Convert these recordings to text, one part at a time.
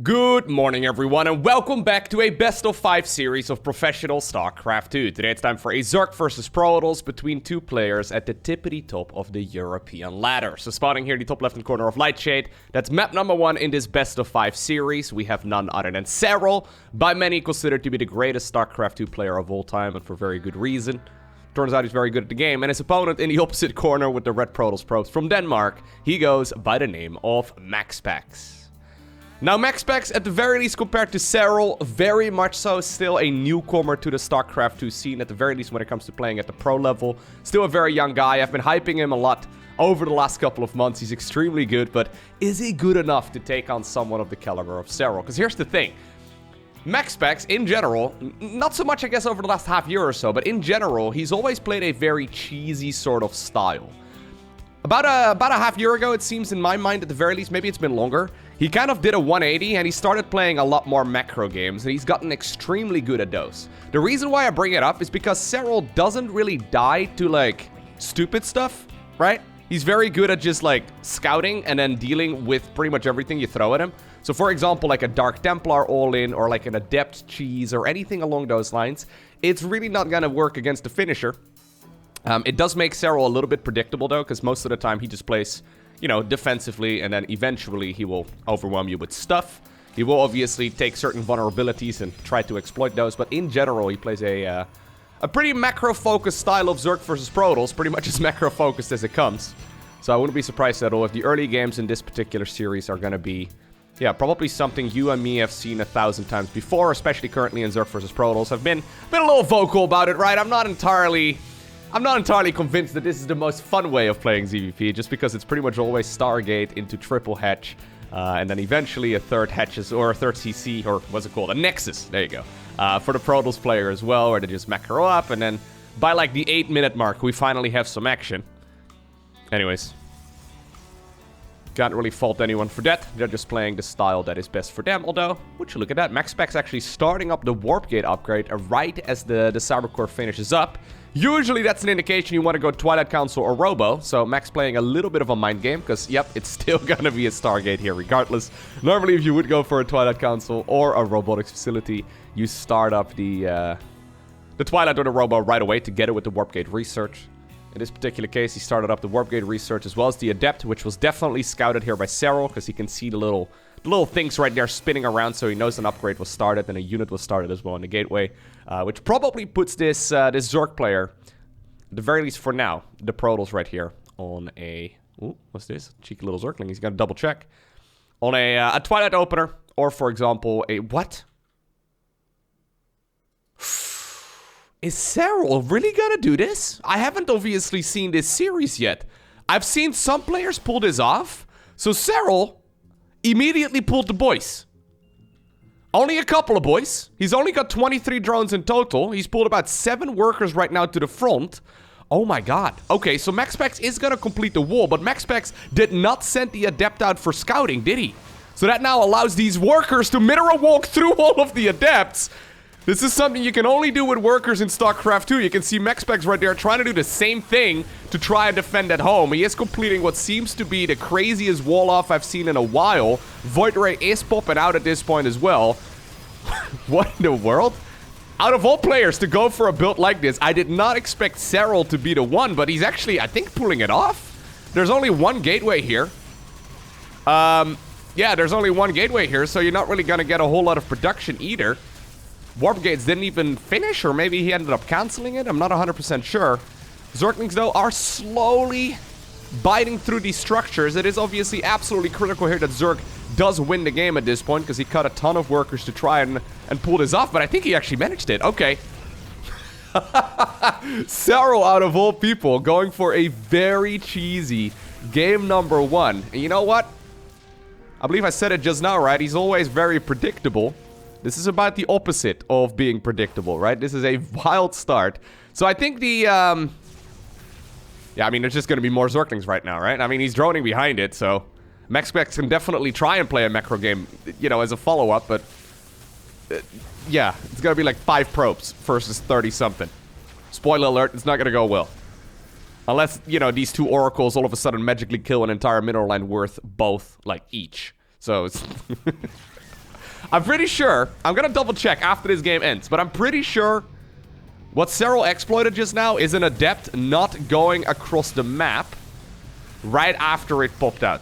Good morning, everyone, and welcome back to a best-of-5 series of professional StarCraft 2. Today it's time for a Zerg versus Protoss between two players at the tippity-top of the European ladder. So spawning here in the top left-hand corner of Lightshade, that's map number 1 in this best-of-5 series. We have none other than Serral, by many considered to be the greatest StarCraft 2 player of all time, and for very good reason. Turns out he's very good at the game, and his opponent in the opposite corner with the red Protoss probes from Denmark, he goes by the name of MaxPax. Now, MaxPax, at the very least, compared to Serral, very much so still a newcomer to the StarCraft 2 scene, at the very least when it comes to playing at the pro level. Still a very young guy. I've been hyping him a lot over the last couple of months. He's extremely good, but is he good enough to take on someone of the caliber of Serral? Because here's the thing. MaxPax, in general, not so much, I guess, over the last half year or so, but in general, he's always played a very cheesy sort of style. About a half year ago, it seems, in my mind, at the very least, maybe it's been longer, he kind of did a 180 and he started playing a lot more macro games, and he's gotten extremely good at those. The reason why I bring it up is because Serral doesn't really die to, like, stupid stuff, right? He's very good at just, like, scouting and then dealing with pretty much everything you throw at him. So, for example, like a Dark Templar all-in or like an Adept cheese or anything along those lines, it's really not gonna work against the finisher. It does make Serral a little bit predictable, though, because most of the time he just plays, you know, defensively, and then eventually he will overwhelm you with stuff. He will obviously take certain vulnerabilities and try to exploit those, but in general, he plays a pretty macro-focused style of Zerg versus Protoss, pretty much as macro-focused as it comes. So I wouldn't be surprised at all if the early games in this particular series are going to be, yeah, probably something you and me have seen 1,000 times before, especially currently in Zerg versus Protoss. I've been a little vocal about it, right? I'm not entirely convinced that this is the most fun way of playing ZVP, just because it's pretty much always Stargate into triple hatch, and then eventually a third hatches, or a third CC, or what's it called? A Nexus, there you go, for the Protoss player as well, where they just macro up, and then by like the 8-minute mark, we finally have some action. Anyways, can't really fault anyone for that. They're just playing the style that is best for them, although, would you look at that, MaxPax actually starting up the Warp Gate upgrade right as the Cybercore finishes up. Usually that's an indication you want to go Twilight Council or Robo, so Max playing a little bit of a mind game, because, yep, it's still gonna be a Stargate here regardless. Normally, if you would go for a Twilight Council or a Robotics Facility, you start up the Twilight or the Robo right away together with the Warp Gate Research. In this particular case, he started up the Warp Gate Research as well as the Adept, which was definitely scouted here by Serral, because he can see the little things right there spinning around, so he knows an upgrade was started and a unit was started as well in the gateway, which probably puts this Zerg player, at the very least for now, the Protoss right here, on a... Ooh, what's this? Cheeky little Zergling. He's gonna double check. On a Twilight Opener, or for example, a... What? Is Serral really gonna do this? I haven't obviously seen this series yet. I've seen some players pull this off, so Serral immediately pulled the boys. Only a couple of boys. He's only got 23 drones in total. He's pulled about 7 workers right now to the front. Oh my god. Okay, so MaxPax is gonna complete the wall, but MaxPax did not send the Adept out for scouting, did he? So that now allows these workers to mineral walk through all of the Adepts. This is something you can only do with workers in StarCraft 2. You can see MaxPax right there trying to do the same thing to try and defend at home. He is completing what seems to be the craziest wall-off I've seen in a while. Void Ray is popping out at this point as well. What in the world? Out of all players to go for a build like this, I did not expect Serral to be the one, but he's actually, I think, pulling it off. There's only one gateway here. Yeah, there's only one gateway here, so you're not really going to get a whole lot of production either. Warp Gates didn't even finish, or maybe he ended up canceling it. I'm not 100% sure. Zerglings, though, are slowly biting through these structures. It is obviously absolutely critical here that Zerg does win the game at this point, because he cut a ton of workers to try and pull this off, but I think he actually managed it. Okay. Serral, out of all people, going for a very cheesy game number 1. And you know what? I believe I said it just now, right? He's always very predictable. This is about the opposite of being predictable, right? This is a wild start. So I think the, yeah, I mean, there's just going to be more Zerglings right now, right? I mean, he's droning behind it, so MaxPax can definitely try and play a macro game, you know, as a follow-up, but yeah, it's going to be like 5 probes versus 30-something. Spoiler alert, it's not going to go well. Unless, you know, these 2 oracles all of a sudden magically kill an entire mineral line worth both, like, each. So it's... I'm pretty sure, I'm gonna double check after this game ends, but I'm pretty sure what Serral exploited just now is an Adept not going across the map right after it popped out.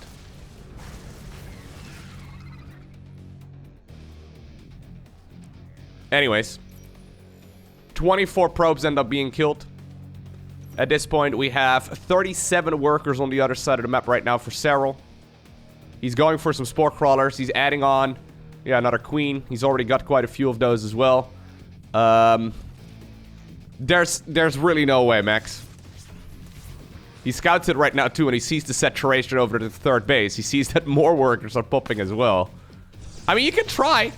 Anyways, 24 probes end up being killed. At this point, we have 37 workers on the other side of the map right now for Serral. He's going for some spore crawlers. He's adding on, yeah, another queen. He's already got quite a few of those as well. There's really no way, Max. He scouts it right now too, and he sees the saturation over to the third base. He sees that more workers are popping as well. I mean, you can try.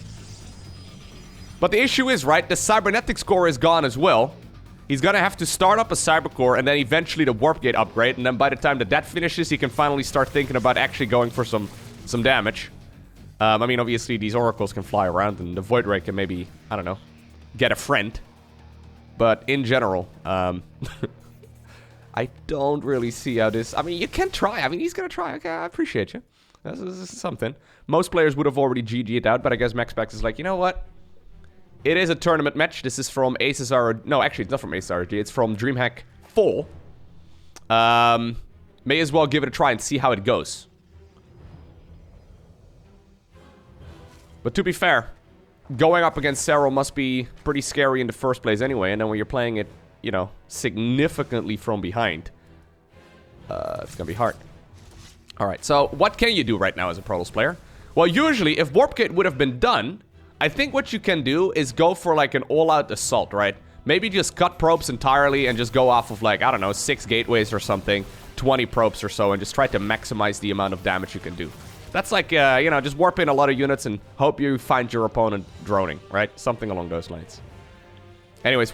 But the issue is, right, the cybernetic score is gone as well. He's gonna have to start up a cybercore and then eventually the warp gate upgrade. And then by the time that finishes, he can finally start thinking about actually going for some damage. I mean, obviously, these oracles can fly around and the void ray can maybe, I don't know, get a friend. But in general, I don't really see how this... I mean, you can try. I mean, he's gonna try. Okay, I appreciate you. This is something. Most players would have already GG'd out, but I guess MaxPax is like, you know what? It is a tournament match. This is from ACESR... No, actually, it's not from ACESRG. It's from DreamHack 4. May as well give it a try and see how it goes. But to be fair, going up against Serral must be pretty scary in the first place anyway. And then when you're playing it, you know, significantly from behind, it's gonna be hard. Alright, so what can you do right now as a Protoss player? Well, usually, if Warp Gate would have been done... I think what you can do is go for like an all-out assault, right? Maybe just cut probes entirely and just go off of like, I don't know, 6 gateways or something, 20 probes or so, and just try to maximize the amount of damage you can do. That's like, you know, just warp in a lot of units and hope you find your opponent droning, right? Something along those lines. Anyways,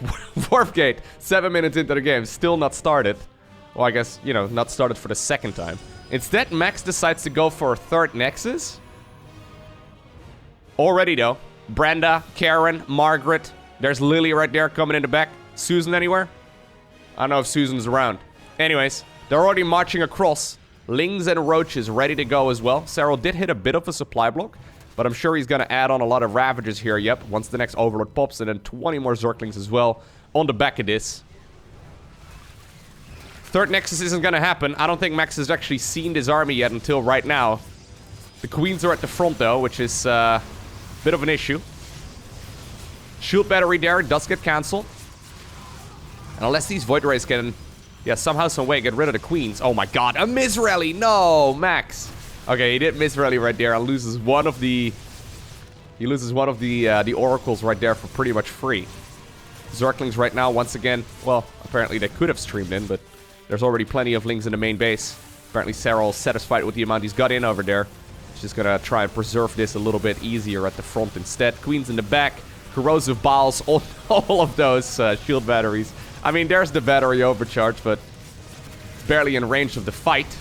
Warp Gate, 7 minutes into the game, still not started. Well, I guess, you know, not started for the second time. Instead, Max decides to go for a third Nexus. Already, though. Brenda, Karen, Margaret. There's Lily right there coming in the back. Susan anywhere? I don't know if Susan's around. Anyways, they're already marching across. Lings and Roaches ready to go as well. Serral did hit a bit of a supply block, but I'm sure he's going to add on a lot of Ravagers here, yep, once the next Overlord pops, and then 20 more Zerglings as well on the back of this. Third Nexus isn't going to happen. I don't think Max has actually seen this army yet until right now. The Queens are at the front, though, which is... bit of an issue. Shield battery there does get cancelled. And unless these Void Rays can, yeah, somehow, some way get rid of the Queens. Oh my god, a miss rally! No, Max. Okay, he did miss rally right there and loses one of the... He loses one of the Oracles right there for pretty much free. Zerglings right now, once again, well, apparently they could have streamed in, but there's already plenty of Lings in the main base. Apparently Serral is satisfied with the amount he's got in over there. Just gonna try and preserve this a little bit easier at the front instead. Queens in the back, corrosive balls, all of those shield batteries. I mean, there's the battery overcharge, but barely in range of the fight.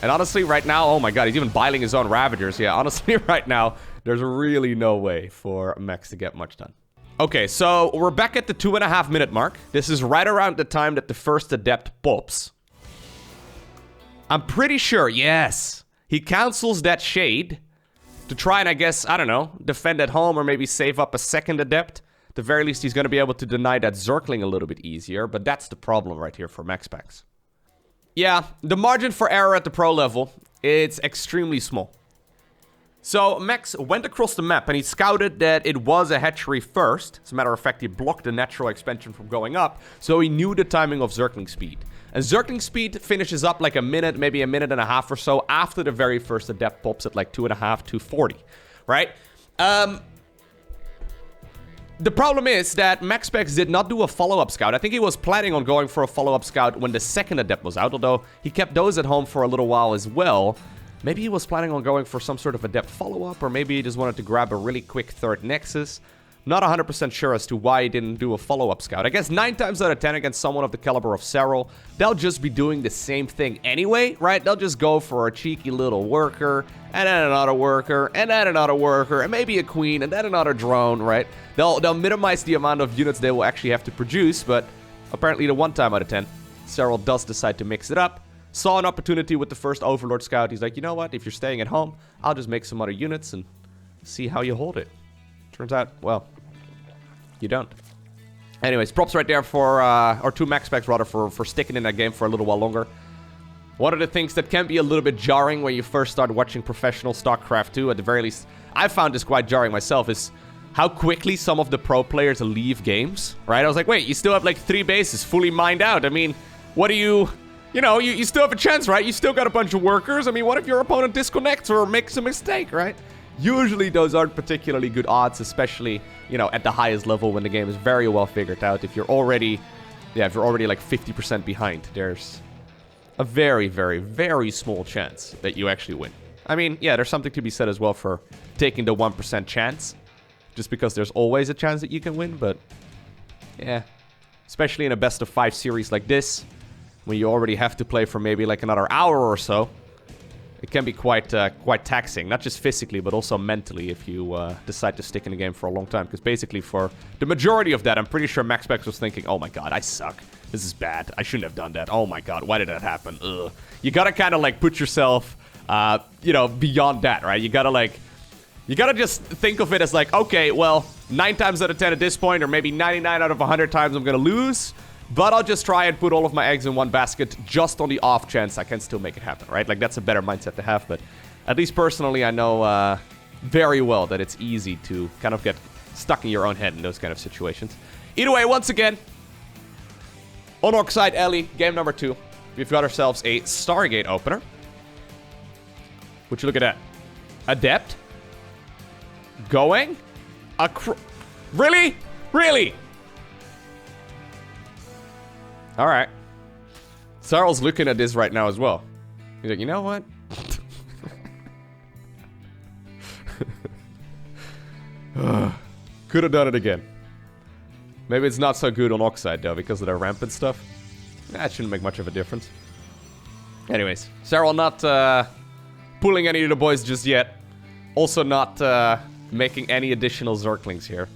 And honestly, right now, oh my god, he's even biling his own Ravagers. Yeah, honestly, right now, there's really no way for Max to get much done. Okay, so we're back at the 2.5 minute mark. This is right around the time that the first Adept pops. I'm pretty sure, yes. He cancels that Shade to try and, I guess, I don't know, defend at home or maybe save up a second Adept. At the very least, he's going to be able to deny that Zergling a little bit easier, but that's the problem right here for MaxPax. Yeah, the margin for error at the pro level, it's extremely small. So Max went across the map and he scouted that it was a hatchery first. As a matter of fact, he blocked the natural expansion from going up, so he knew the timing of Zergling speed. And Zergling speed finishes up like a minute, maybe a minute and a half or so after the very first Adept pops at like 2.5, 240, right? The problem is that MaxPax did not do a follow-up scout. I think he was planning on going for a follow-up scout when the second Adept was out, although he kept those at home for a little while as well. Maybe he was planning on going for some sort of Adept follow-up, or maybe he just wanted to grab a really quick third Nexus. Not 100% sure as to why he didn't do a follow-up scout. I guess 9 times out of 10 against someone of the caliber of Serral, they'll just be doing the same thing anyway, right? They'll just go for a cheeky little worker, and then another worker, and then another worker, and maybe a queen, and then another drone, right? They'll minimize the amount of units they will actually have to produce, but apparently the 1 time out of 10, Serral does decide to mix it up. Saw an opportunity with the first Overlord scout. He's like, you know what? If you're staying at home, I'll just make some other units and see how you hold it. Turns out, well, you don't. Anyways, props right there for, or to MaxPax rather, for sticking in that game for a little while longer. One of the things that can be a little bit jarring when you first start watching professional StarCraft 2, at the very least, I found this quite jarring myself, is how quickly some of the pro players leave games, right? I was like, wait, you still have like 3 bases fully mined out. I mean, what do you... You know, you still have a chance, right? You still got a bunch of workers. I mean, what if your opponent disconnects or makes a mistake, right? Usually those aren't particularly good odds, especially, you know, at the highest level when the game is very well figured out. If you're already, if you're already like 50% behind, there's a very, very, very small chance that you actually win. I mean, yeah, there's something to be said as well for taking the 1% chance, just because there's always a chance that you can win, but yeah, especially in a best-of-5 series like this, when you already have to play for maybe like another hour or so, it can be quite taxing, not just physically, but also mentally if you decide to stick in the game for a long time. Because basically for the majority of that, I'm pretty sure MaxPax was thinking, oh my god, I suck. This is bad. I shouldn't have done that. Oh my god, why did that happen? Ugh. You gotta kind of like put yourself, you know, beyond that, right? You gotta just think of it as like, okay, well, 9 times out of 10 at this point, or maybe 99 out of 100 times I'm gonna lose. But I'll just try and put all of my eggs in one basket just on the off chance I can still make it happen, right? Like, that's a better mindset to have, but at least personally, I know very well that it's easy to kind of get stuck in your own head in those kind of situations. Either way, once again, on Oxide Ellie, game number 2, we've got ourselves a Stargate opener. Would you look at that? Adept? Going? Really? Really? Alright. Serral's looking at this right now as well. He's like, you know what? Could have done it again. Maybe it's not so good on Oxide though, because of the rampant stuff. That shouldn't make much of a difference. Anyways, Serral not pulling any of the boys just yet. Also not making any additional Zerglings here.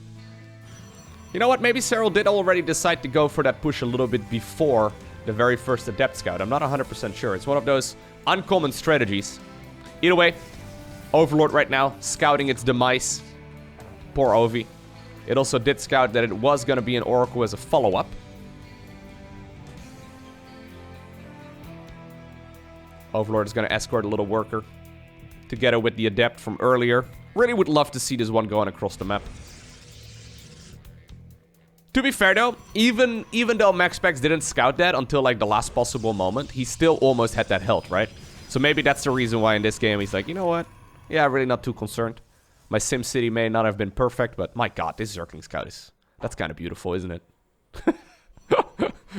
You know what? Maybe Serral did already decide to go for that push a little bit before the very first Adept Scout. I'm not 100% sure. It's one of those uncommon strategies. Either way, Overlord right now scouting its demise. Poor Ovi. It also did scout that it was going to be an Oracle as a follow-up. Overlord is going to escort a little worker together with the Adept from earlier. Really would love to see this one going across the map. To be fair though, even though MaxPax didn't scout that until like the last possible moment, he still almost had that health, right? So maybe that's the reason why in this game he's like, you know what? Yeah, really not too concerned. My SimCity may not have been perfect, but my god, this Zergling Scout that's kind of beautiful, isn't it?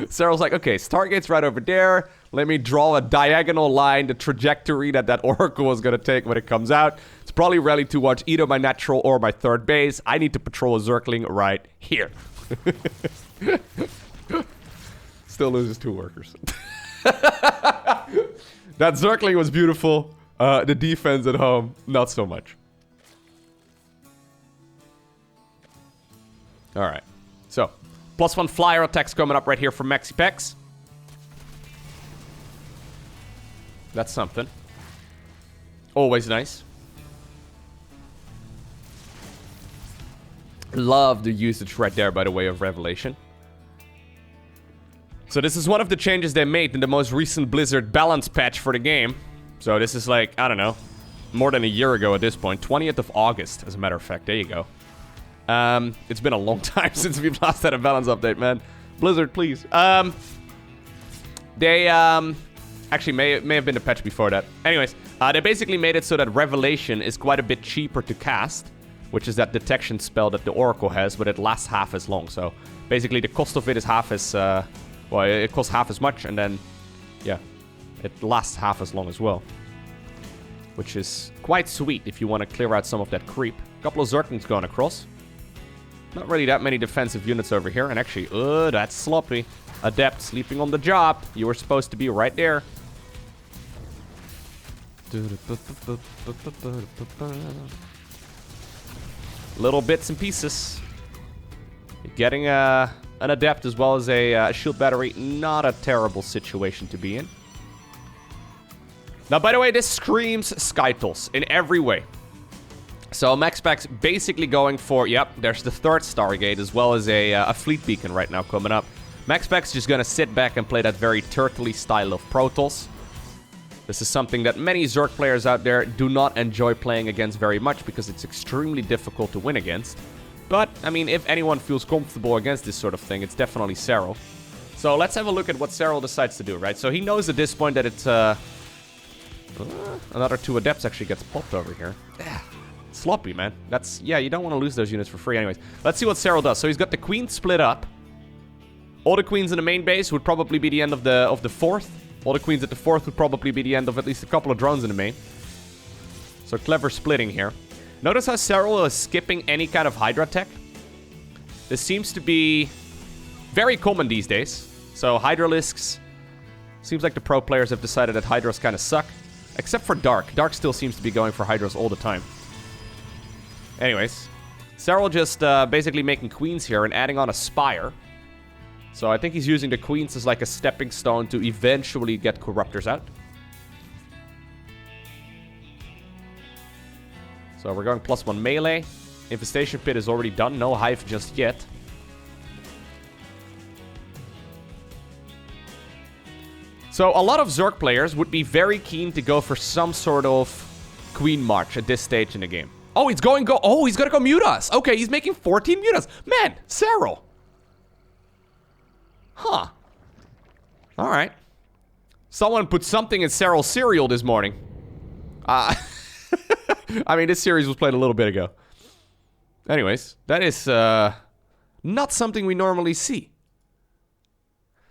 Serral's like, okay, Stargate's right over there. Let me draw a diagonal line, the trajectory that Oracle is going to take when it comes out. It's probably rally towards either my natural or my third base. I need to patrol a Zergling right here. Still loses 2 workers. That Zergling was beautiful. The defense at home, not so much. Alright. So, +1 flyer attacks coming up right here from MaxPax. That's something. Always nice. Love the usage right there, by the way, of Revelation. So this is one of the changes they made in the most recent Blizzard balance patch for the game. So this is like, I don't know, more than a year ago at this point. 20th of August, as a matter of fact. There you go. It's been a long time since we've last had a balance update, man. Blizzard, please. They, actually may have been the patch before that. Anyways, they basically made it so that Revelation is quite a bit cheaper to cast, which is that detection spell that the Oracle has, but it lasts half as long. So basically the cost of it is half as, well, it costs half as much, and then, yeah, it lasts half as long as well. Which is quite sweet if you want to clear out some of that creep. A couple of Zerglings going across. Not really that many defensive units over here, and actually, that's sloppy. Adept sleeping on the job. You were supposed to be right there. Little bits and pieces. Getting an Adept as well as a shield battery, not a terrible situation to be in. Now, by the way, this screams Skytles in every way. So MaxPax basically going for, yep, there's the third Stargate as well as a fleet beacon right now coming up. MaxPax just gonna sit back and play that very turtley style of Protoss. This is something that many Zerg players out there do not enjoy playing against very much because it's extremely difficult to win against. But, I mean, if anyone feels comfortable against this sort of thing, it's definitely Serral. So let's have a look at what Serral decides to do, right? So he knows at this point that it's, another 2 Adepts actually gets popped over here. Yeah, sloppy, man. That's, yeah, you don't want to lose those units for free anyways. Let's see what Serral does. So he's got the Queen split up. All the Queens in the main base would probably be the end of the fourth. All the Queens at the fourth would probably be the end of at least a couple of drones in the main. So clever splitting here. Notice how Serral is skipping any kind of Hydra tech. This seems to be very common these days. So Hydralisks, seems like the pro players have decided that Hydras kind of suck. Except for Dark. Dark still seems to be going for Hydras all the time. Anyways, Serral just basically making Queens here and adding on a Spire. So I think he's using the Queens as like a stepping stone to eventually get Corruptors out. So we're going +1 melee. Infestation Pit is already done. No Hive just yet. So a lot of Zerg players would be very keen to go for some sort of Queen March at this stage in the game. Oh, he's going go. Oh, he's gonna go Mutas. Okay, he's making 14 Mutas. Man, Serral. Huh. All right. Someone put something in Serral's cereal this morning. I mean, this series was played a little bit ago. Anyways, that is not something we normally see.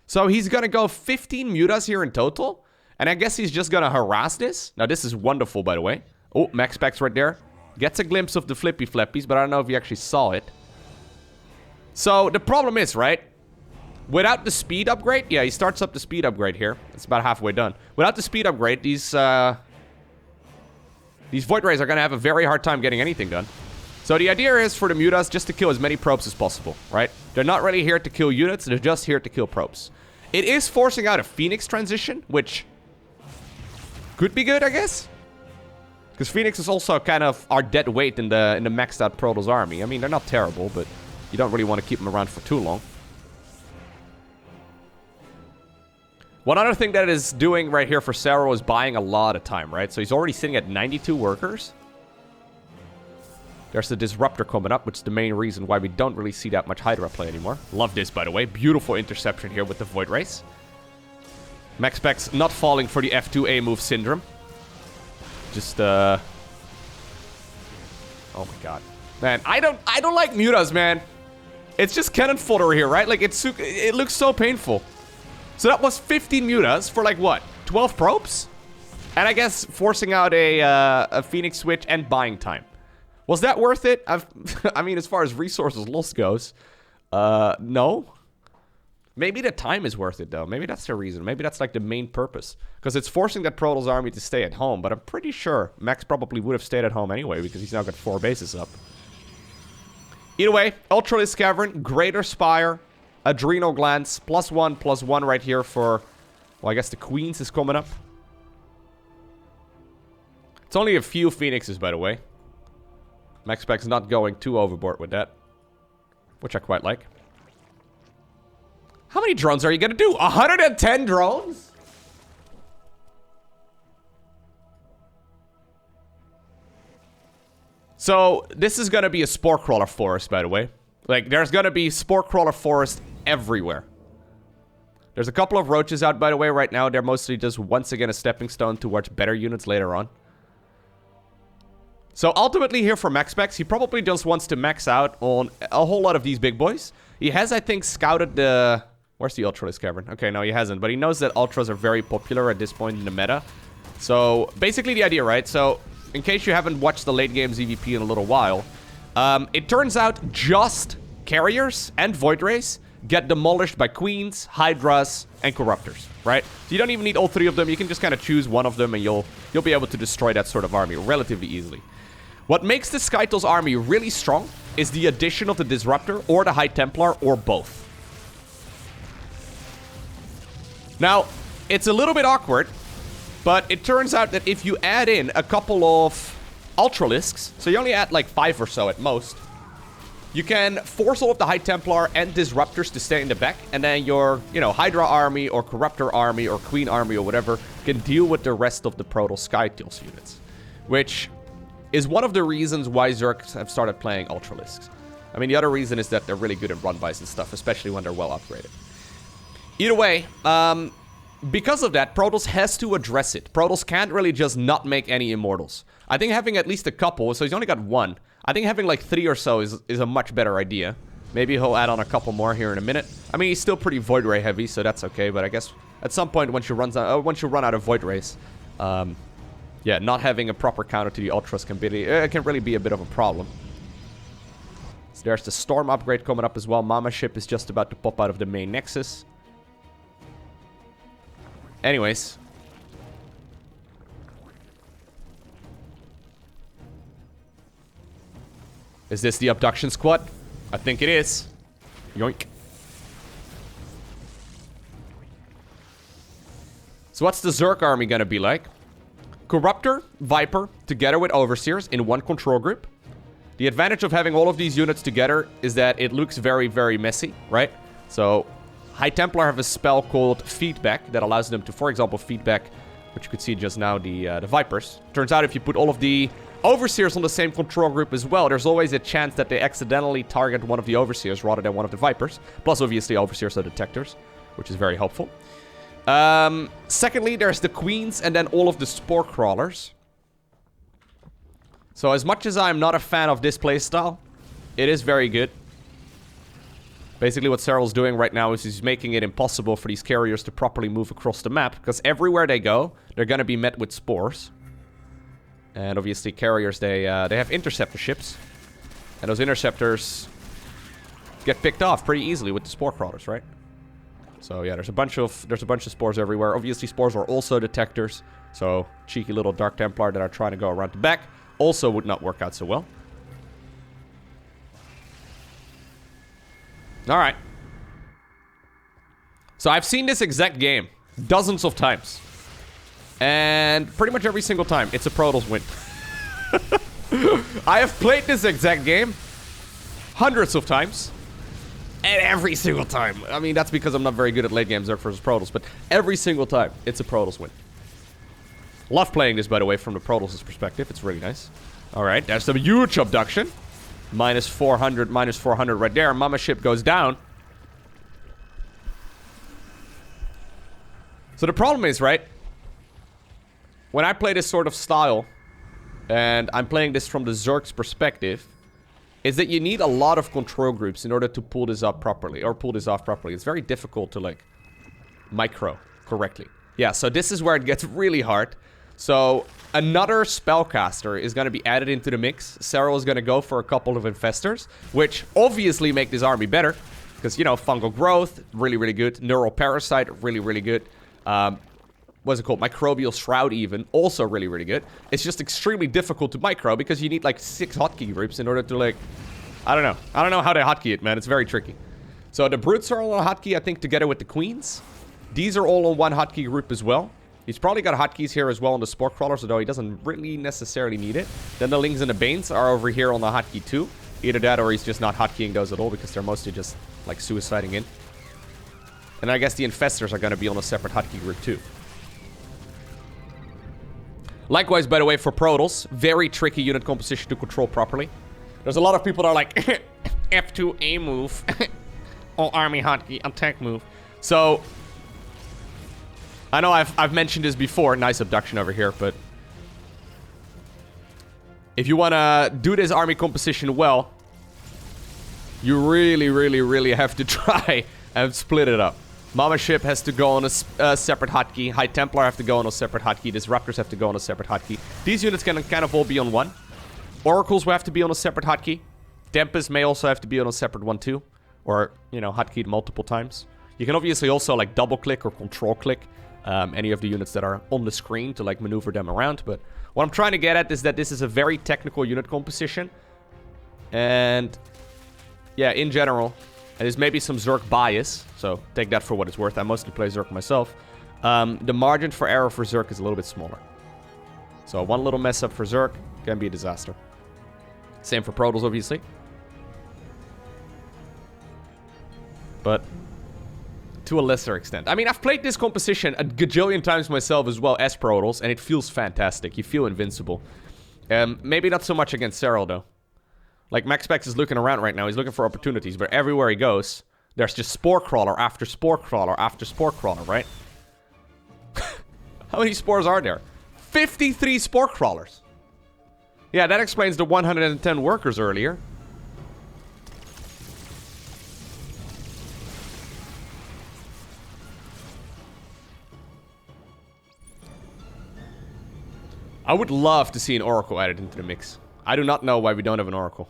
So he's gonna go 15 Mutas here in total. And I guess he's just gonna harass this. Now, this is wonderful, by the way. Oh, MaxPax right there. Gets a glimpse of the Flippy Flappies, but I don't know if he actually saw it. So, the problem is, right? Without the speed upgrade, yeah, he starts up the speed upgrade here. It's about halfway done. Without the speed upgrade, these Void Rays are gonna have a very hard time getting anything done. So the idea is for the Mutas just to kill as many probes as possible, right? They're not really here to kill units, they're just here to kill probes. It is forcing out a Phoenix transition, which could be good, I guess. Because Phoenix is also kind of our dead weight in the maxed out Protoss army. I mean, they're not terrible, but you don't really want to keep them around for too long. One other thing that it is doing right here for Serral is buying a lot of time, right? So he's already sitting at 92 workers. There's the Disruptor coming up, which is the main reason why we don't really see that much Hydra play anymore. Love this, by the way. Beautiful interception here with the Void Race. MaxPax not falling for the F2A move syndrome. Just, oh my god. Man, I don't like Mutas, man. It's just cannon fodder here, right? Like, it looks so painful. So that was 15 Mutas for, like, what? 12 probes? And I guess forcing out a Phoenix switch and buying time. Was that worth it? I mean, as far as resources lost goes, no. Maybe the time is worth it, though. Maybe that's the reason. Maybe that's, like, the main purpose. Because it's forcing that Protoss army to stay at home. But I'm pretty sure Max probably would have stayed at home anyway, because he's now got 4 bases up. Either way, Ultralisk Cavern, Greater Spire, Adrenal Glands, +1/+1 right here for... Well, I guess the Queens is coming up. It's only a few Phoenixes, by the way. MaxPax not going too overboard with that. Which I quite like. How many drones are you gonna do? 110 drones? So, this is gonna be a Spore Crawler forest, by the way. Like, there's gonna be Spore Crawler forest everywhere. There's a couple of roaches out, by the way, right now. They're mostly just, once again, a stepping stone towards better units later on. So, ultimately here for MaxPax, he probably just wants to max out on a whole lot of these big boys. He has, I think, scouted the... Where's the Ultralisk Cavern? Okay, no, he hasn't. But he knows that Ultras are very popular at this point in the meta. So, basically the idea, right? So, in case you haven't watched the late game ZVP in a little while, it turns out just Carriers and Void Rays get demolished by Queens, Hydras, and Corruptors, right? So you don't even need all 3 of them. You can just kind of choose one of them and you'll be able to destroy that sort of army relatively easily. What makes the Skytle's army really strong is the addition of the Disruptor or the High Templar or both. Now, it's a little bit awkward, but it turns out that if you add in a couple of Ultralisks, so you only add like 5 or so at most. You can force all of the High Templar and Disruptors to stay in the back, and then your, you know, Hydra army or Corruptor army or Queen army or whatever can deal with the rest of the Protoss Sky Tools units. Which is one of the reasons why Zerg have started playing Ultralisks. I mean, the other reason is that they're really good in run-bys and stuff, especially when they're well upgraded. Either way, because of that, Protoss has to address it. Protoss can't really just not make any Immortals. I think having at least a couple, so he's only got 1. I think having like 3 or so is a much better idea. Maybe he'll add on a couple more here in a minute. I mean, he's still pretty Void Ray heavy, so that's okay. But I guess at some point, once you run out of Void Rays, yeah, not having a proper counter to the Ultras can really be a bit of a problem. So there's the Storm upgrade coming up as well. Mama Ship is just about to pop out of the main Nexus. Anyways. Is this the abduction squad? I think it is. Yoink. So what's the Zerg army gonna be like? Corruptor, Viper, together with Overseers in one control group. The advantage of having all of these units together is that it looks very, very messy, right? So High Templar have a spell called Feedback that allows them to, for example, feedback, which you could see just now, the Vipers. Turns out if you put all of the Overseers on the same control group as well, there's always a chance that they accidentally target one of the Overseers rather than one of the Vipers. Plus, obviously, Overseers are detectors, which is very helpful. Secondly, there's the Queens and then all of the Spore Crawlers. So as much as I'm not a fan of this playstyle, it is very good. Basically what Serral's doing right now is he's making it impossible for these carriers to properly move across the map, because everywhere they go, they're going to be met with spores. And obviously carriers, they have interceptor ships. And those interceptors get picked off pretty easily with the Spore Crawlers, right? So yeah, there's a bunch of spores everywhere. Obviously spores are also detectors. So cheeky little Dark Templar that are trying to go around the back also would not work out so well. Alright. So I've seen this exact game dozens of times. And pretty much every single time, it's a Protoss win. I have played this exact game hundreds of times. And every single time. I mean, that's because I'm not very good at late game Zerg versus Protoss. But every single time, it's a Protoss win. Love playing this, by the way, from the Protoss' perspective. It's really nice. Alright, that's a huge abduction. Minus 400 right there. Mama Ship goes down. So the problem is, right? When I play this sort of style, and I'm playing this from the Zerg's perspective, is that you need a lot of control groups in order to pull this up properly, or pull this off properly. It's very difficult to, like, micro correctly. Yeah, so this is where it gets really hard. So another spellcaster is going to be added into the mix. Serral is going to go for a couple of infestors, which obviously make this army better. Because, you know, fungal growth, really, really good. Neural parasite, really, really good. What's it called? Microbial shroud even, also really, really good. It's just extremely difficult to micro because you need like 6 hotkey groups in order to, like, I don't know. I don't know how they hotkey it, man. It's very tricky. So the brutes are all on a hotkey, I think, together with the queens. These are all on one hotkey group as well. He's probably got hotkeys here as well on the Spore Crawlers, although he doesn't really necessarily need it. Then the Lings and the Banes are over here on the hotkey too. Either that or he's just not hotkeying those at all because they're mostly just, like, suiciding in. And I guess the Infestors are going to be on a separate hotkey group too. Likewise, by the way, for Protoss, very tricky unit composition to control properly. There's a lot of people that are like, F2 A move, all army hotkey attack move. So, I know I've mentioned this before, nice abduction over here, but if you want to do this army composition well, you really, really, really have to try and split it up. Mama Ship has to go on a separate hotkey. High Templar have to go on a separate hotkey. Disruptors have to go on a separate hotkey. These units can kind of all be on one. Oracles will have to be on a separate hotkey. Tempest may also have to be on a separate one too. Or, you know, hotkeyed multiple times. You can obviously also, like, double-click or control-click any of the units that are on the screen to, like, maneuver them around. But what I'm trying to get at is that this is a very technical unit composition. And, yeah, in general... And there's maybe some Zerg bias, so take that for what it's worth. I mostly play Zerg myself. The margin for error for Zerg is a little bit smaller. So one little mess up for Zerg Can be a disaster. Same for Protoss, obviously. But to a lesser extent. I mean, I've played this composition a gajillion times myself as well as Protoss, and it feels fantastic. You feel invincible. Maybe not so much against Serral, though. Like, MaxPax is looking around right now. He's looking for opportunities, but everywhere he goes, there's just Spore Crawler after Spore Crawler after Spore Crawler, right? How many spores are there? 53 Spore Crawlers. Yeah, that explains the 110 workers earlier. I would love to see an Oracle added into the mix. I do not know why we don't have an Oracle.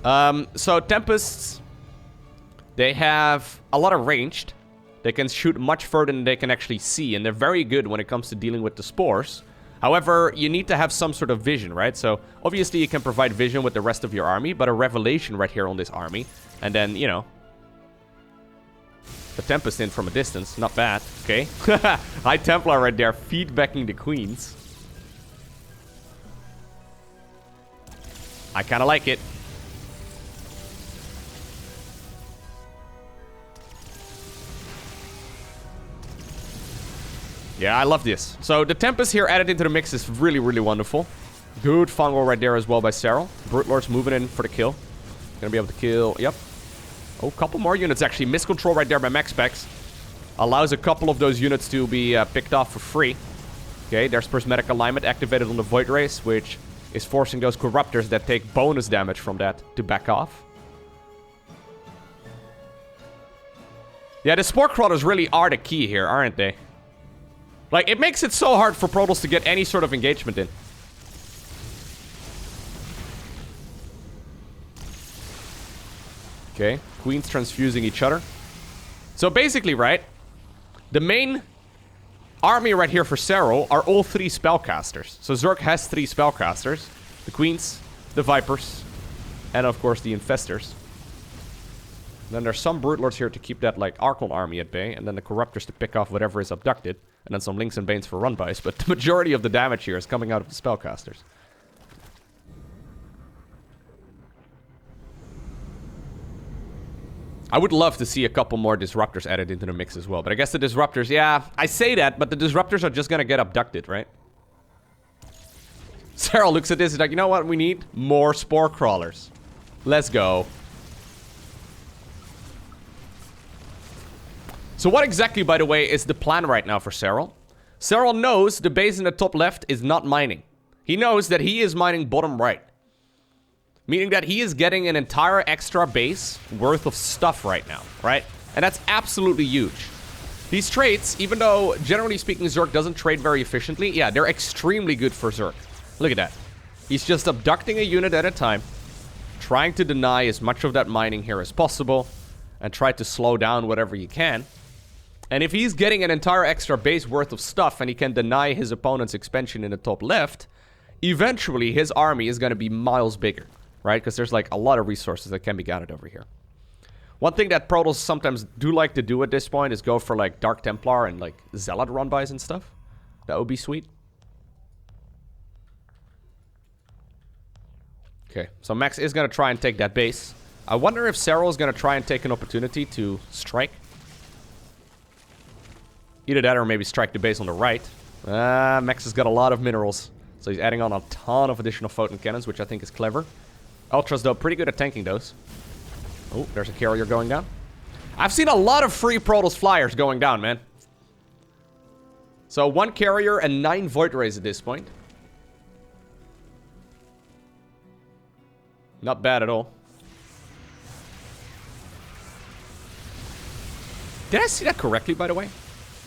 So Tempests, they have a lot of ranged. They can shoot much further than they can actually see, and they're very good when it comes to dealing with the spores. However, you need to have some sort of vision, right? So, obviously you can provide vision with the rest of your army, but a revelation right here on this army. And then, you know, the Tempest in from a distance. Not bad. Okay. High Templar right there, feedbacking the queens. I kind of like it. Yeah, I love this. So the Tempest here added into the mix is really, really wonderful. Good fungal right there as well by Serral. Broodlord's moving in for the kill. Gonna be able to kill. Yep. Oh, couple more units actually. Miscontrol right there by MaxPax. Allows a couple of those units to be picked off for free. Okay, there's Prismatic Alignment activated on the Void Race, which is forcing those Corruptors that take bonus damage from that to back off. Yeah, the Spore Crawlers really are the key here, aren't they? Like, it makes it so hard for Protoss to get any sort of engagement in. Okay, queens transfusing each other. So basically, right, the main army right here for Serral are all 3 spellcasters. So Zerg has 3 spellcasters. The queens, the vipers, and of course the infestors. Then there's some Broodlords here to keep that, like, Archon army at bay, and then the Corruptors to pick off whatever is abducted, and then some Links and Banes for run-bys, but the majority of the damage here is coming out of the Spellcasters. I would love to see a couple more Disruptors added into the mix as well, but I guess the Disruptors, yeah, I say that, but the Disruptors are just gonna get abducted, right? Serral looks at this, he's like, you know what we need? More Spore Crawlers. Let's go. So what exactly, by the way, is the plan right now for Serral? Serral knows the base in the top left is not mining. He knows that he is mining bottom right. Meaning that he is getting an entire extra base worth of stuff right now, right? And that's absolutely huge. These trades, even though, generally speaking, Zerg doesn't trade very efficiently, yeah, they're extremely good for Zerg. Look at that. He's just abducting a unit at a time, trying to deny as much of that mining here as possible, and try to slow down whatever he can. And if he's getting an entire extra base worth of stuff and he can deny his opponent's expansion in the top left, eventually his army is going to be miles bigger, right? Because there's like a lot of resources that can be gathered over here. One thing that Protoss sometimes do like to do at this point is go for like Dark Templar and like Zealot run-bys and stuff. That would be sweet. Okay, so Max is going to try and take that base. I wonder if Serral is going to try and take an opportunity to strike. Either that or maybe strike the base on the right. Max has got a lot of minerals. So he's adding on a ton of additional photon cannons, which I think is clever. Ultras, though, pretty good at tanking those. Oh, there's a carrier going down. I've seen a lot of free Protoss flyers going down, man. So 1 carrier and 9 Void Rays at this point. Not bad at all. Did I see that correctly, by the way?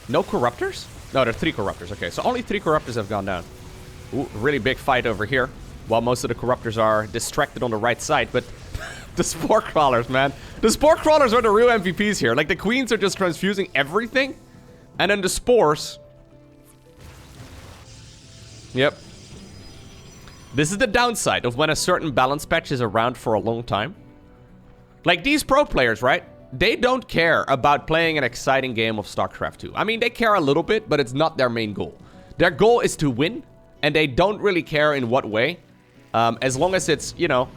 No Corruptors? No, there are 3 Corruptors. Okay, so only 3 Corruptors have gone down. Ooh, really big fight over here. While most of the Corruptors are distracted on the right side. But the Spore Crawlers, man. The Spore Crawlers are the real MVPs here. Like, the Queens are just transfusing everything. And then the Spores. Yep. This is the downside of when a certain balance patch is around for a long time. Like, these pro players, right? They don't care about playing an exciting game of StarCraft 2. I mean, they care a little bit, but it's not their main goal. Their goal is to win And they don't really care in what way. As long as it's, you know,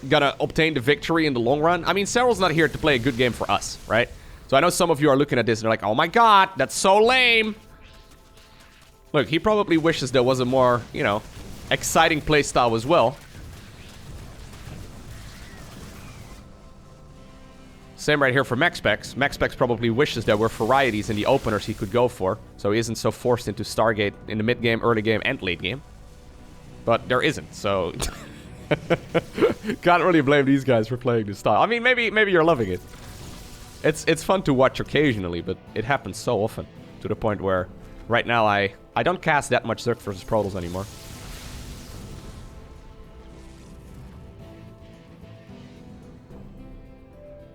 gonna obtain the victory in the long run. I mean, Serral's not here to play a good game for us, right? So I know some of you are looking at this and they're like, oh my god, that's so lame. Look, he probably wishes there was a more, you know, exciting playstyle as well. Same right here for MaxPax. MaxPax probably wishes there were varieties in the openers he could go for, so he isn't so forced into Stargate in the mid-game, early game, and late game. But there isn't, so... Can't really blame these guys for playing this style. I mean, maybe you're loving it. It's fun to watch occasionally, but it happens so often. To the point where, right now, I don't cast that much Zerg versus Protoss anymore.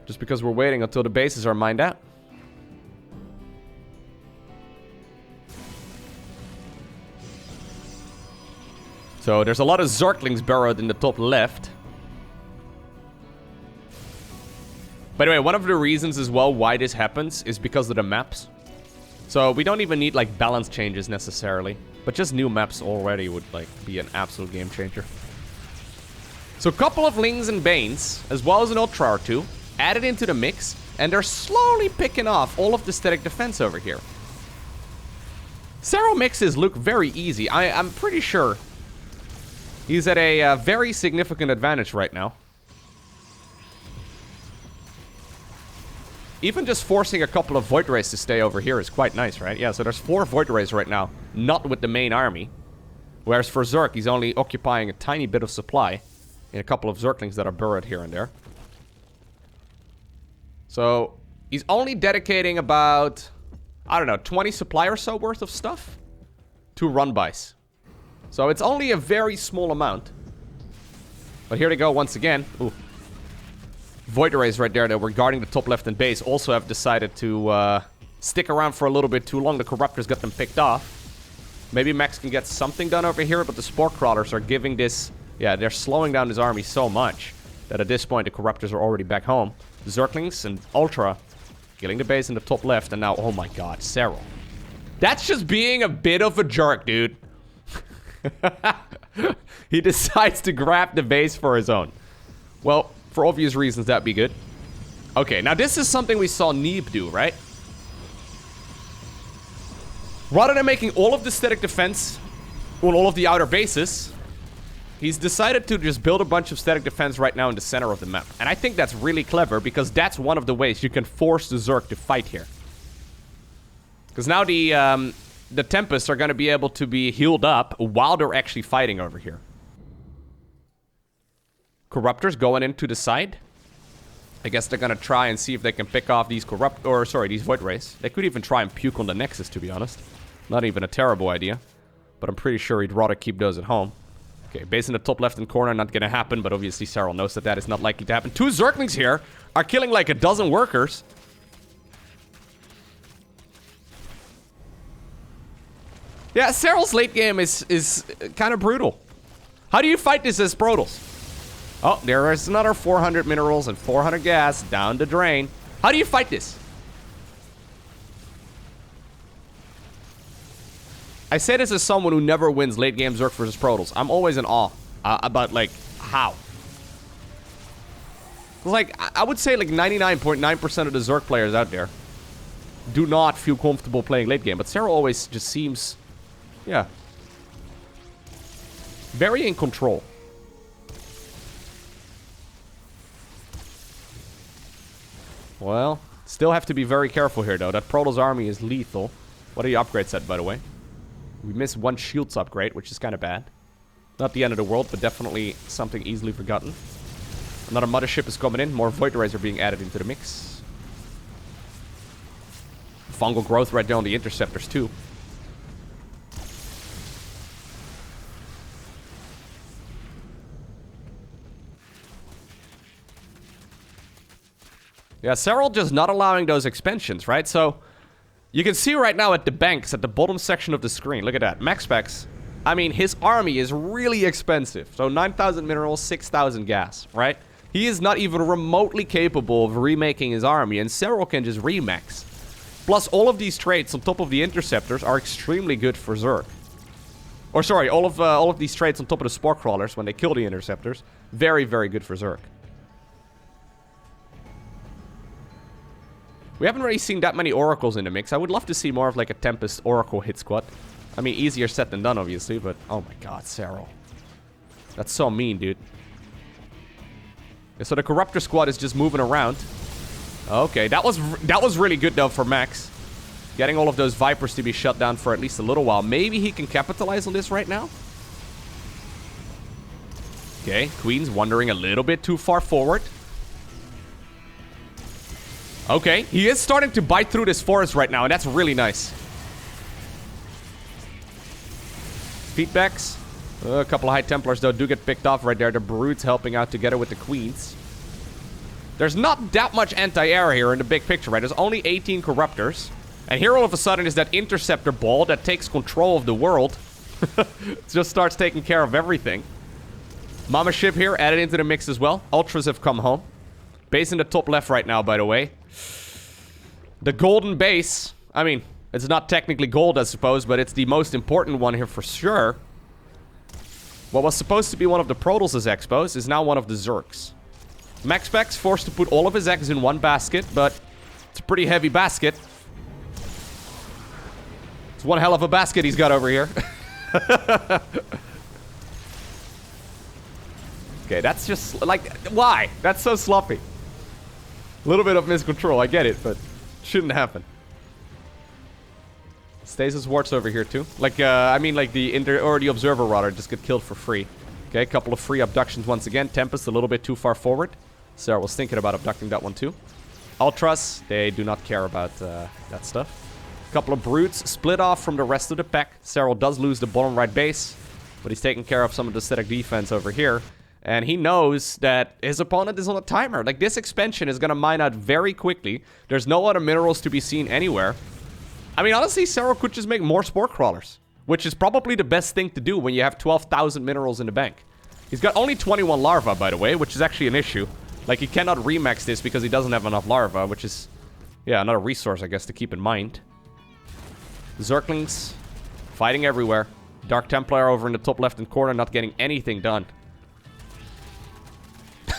Just because we're waiting until the bases are mined out. So there's a lot of Zerglings burrowed in the top left. By the way, one of the reasons as well why this happens is because of the maps. So we don't even need like balance changes necessarily. But just new maps already would like be an absolute game changer. So a couple of Lings and Banes, as well as an Ultra or two, added into the mix. And they're slowly picking off all of the static defense over here. Serral mixes look very easy. I'm pretty sure he's at a very significant advantage right now. Even just forcing a couple of Void Rays to stay over here is quite nice, right? Yeah, so there's 4 Void Rays right now, not with the main army. Whereas for Zerg, he's only occupying a tiny bit of supply in a couple of Zerglings that are burrowed here and there. So he's only dedicating about, I don't know, 20 supply or so worth of stuff to run-bys. So it's only a very small amount. But here they go once again. Ooh. Void Rays right there that were guarding the top left and base also have decided to stick around for a little bit too long. The Corruptors got them picked off. Maybe Max can get something done over here, but the Spore Crawlers are giving this... Yeah, they're slowing down his army so much that at this point the Corruptors are already back home. The Zerglings and Ultra killing the base in the top left, and now, oh my god, Serral. That's just being a bit of a jerk, dude. He decides to grab the base for his own. Well, for obvious reasons, that'd be good. Okay, now this is something we saw Neeb do, right? Rather than making all of the static defense on all of the outer bases, he's decided to just build a bunch of static defense right now in the center of the map. And I think that's really clever, because that's one of the ways you can force the Zerg to fight here. Because now the Tempests are going to be able to be healed up while they're actually fighting over here. Corruptors going into the side. I guess they're going to try and see if they can pick off these these Void Rays. They could even try and puke on the Nexus, to be honest. Not even a terrible idea. But I'm pretty sure he'd rather keep those at home. Okay, base in the top left-hand corner, not going to happen, but obviously Serral knows that that is not likely to happen. 2 Zerglings here are killing like a dozen workers. Yeah, Serral's late game is kind of brutal. How do you fight this as Protoss? Oh, there is another 400 minerals and 400 gas down the drain. How do you fight this? I say this as someone who never wins late game Zerg versus Protoss. I'm always in awe about, like, how. Like, I would say, like, 99.9% of the Zerg players out there do not feel comfortable playing late game. But Serral always just seems, yeah, very in control. Well, still have to be very careful here, though. That Protoss army is lethal. What are the upgrades at, by the way? We missed 1 shields upgrade, which is kind of bad. Not the end of the world, but definitely something easily forgotten. Another mothership is coming in. More Void Rays are being added into the mix. Fungal growth right there on the interceptors, too. Yeah, Serral just not allowing those expansions, right? So, you can see right now at the banks, at the bottom section of the screen, look at that. MaxPax, I mean, his army is really expensive. So 9,000 minerals, 6,000 gas, right? He is not even remotely capable of remaking his army, and Serral can just remax. Plus, all of these traits on top of the interceptors are extremely good for Zerg. Or sorry, all of these trades on top of the Spore Crawlers when they kill the Interceptors. Very, very good for Zerg. We haven't really seen that many Oracles in the mix. I would love to see more of like a Tempest Oracle hit squad. I mean, easier said than done, obviously, but oh my god, Serral. That's so mean, dude. Yeah, so the Corruptor squad is just moving around. Okay, that was really good though for Max. Getting all of those Vipers to be shut down for at least a little while. Maybe he can capitalize on this right now. Okay, Queen's wandering a little bit too far forward. Okay, he is starting to bite through this forest right now, and that's really nice. Feedbacks. A couple of High Templars, though, do get picked off right there. The Brutes helping out together with the Queens. There's not that much anti-air here in the big picture, right? There's only 18 Corruptors. And here all of a sudden is that Interceptor ball that takes control of the world. Just starts taking care of everything. Mama Ship here added into the mix as well. Ultras have come home. Base in the top left right now, by the way. The golden base. I mean, it's not technically gold, I suppose, but it's the most important one here for sure. What was supposed to be one of the Protoss' expos is now one of the Zergs. MaxPax forced to put all of his eggs in one basket, but it's a pretty heavy basket. It's one hell of a basket he's got over here. Okay, that's just, like, why? That's so sloppy. A little bit of miscontrol, I get it, but shouldn't happen. Stasis wards over here too. Like, I mean, like the Observer rather just get killed for free. Okay, a couple of free abductions once again. Tempest a little bit too far forward. Serral was thinking about abducting that one too. Ultras, they do not care about that stuff. A couple of Brutes split off from the rest of the pack. Serral does lose the bottom right base, but he's taking care of some of the static defense over here. And he knows that his opponent is on a timer. Like, this expansion is going to mine out very quickly. There's no other minerals to be seen anywhere. I mean, honestly, Serral could just make more Spore Crawlers, which is probably the best thing to do when you have 12,000 minerals in the bank. He's got only 21 larvae, by the way, which is actually an issue. Like, he cannot remax this because he doesn't have enough larvae, which is, yeah, another resource, I guess, to keep in mind. Zerglings fighting everywhere. Dark Templar over in the top left-hand corner, not getting anything done.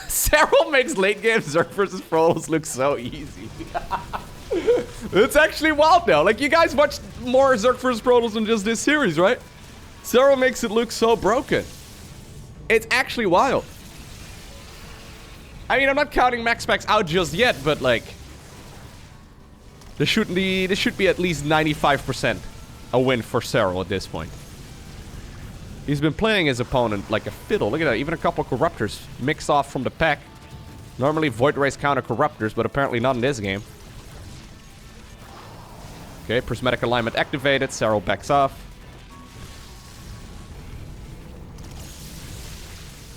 Serral makes late game Zerg versus Protoss look so easy. It's actually wild now. Like, you guys watched more Zerg versus Protoss than just this series, right? Serral makes it look so broken. It's actually wild. I mean, I'm not counting MaxPax out just yet, but like, this should be at least 95% a win for Serral at this point. He's been playing his opponent like a fiddle. Look at that. Even a couple of Corruptors mixed off from the pack. Normally Void Rays counter Corruptors, but apparently not in this game. Okay, Prismatic Alignment activated. Serral backs off.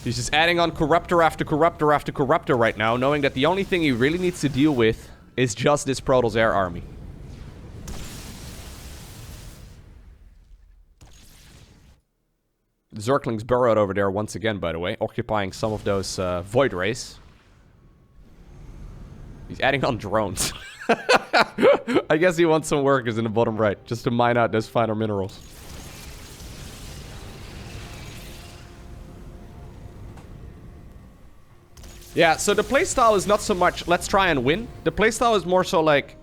He's just adding on Corruptor after Corruptor after Corruptor right now, knowing that the only thing he really needs to deal with is just this Protoss air army. Zerglings burrowed over there once again, by the way, occupying some of those Void Rays. He's adding on drones. I guess he wants some workers in the bottom right, just to mine out those finer minerals. Yeah, so the playstyle is not so much, let's try and win. The playstyle is more so like,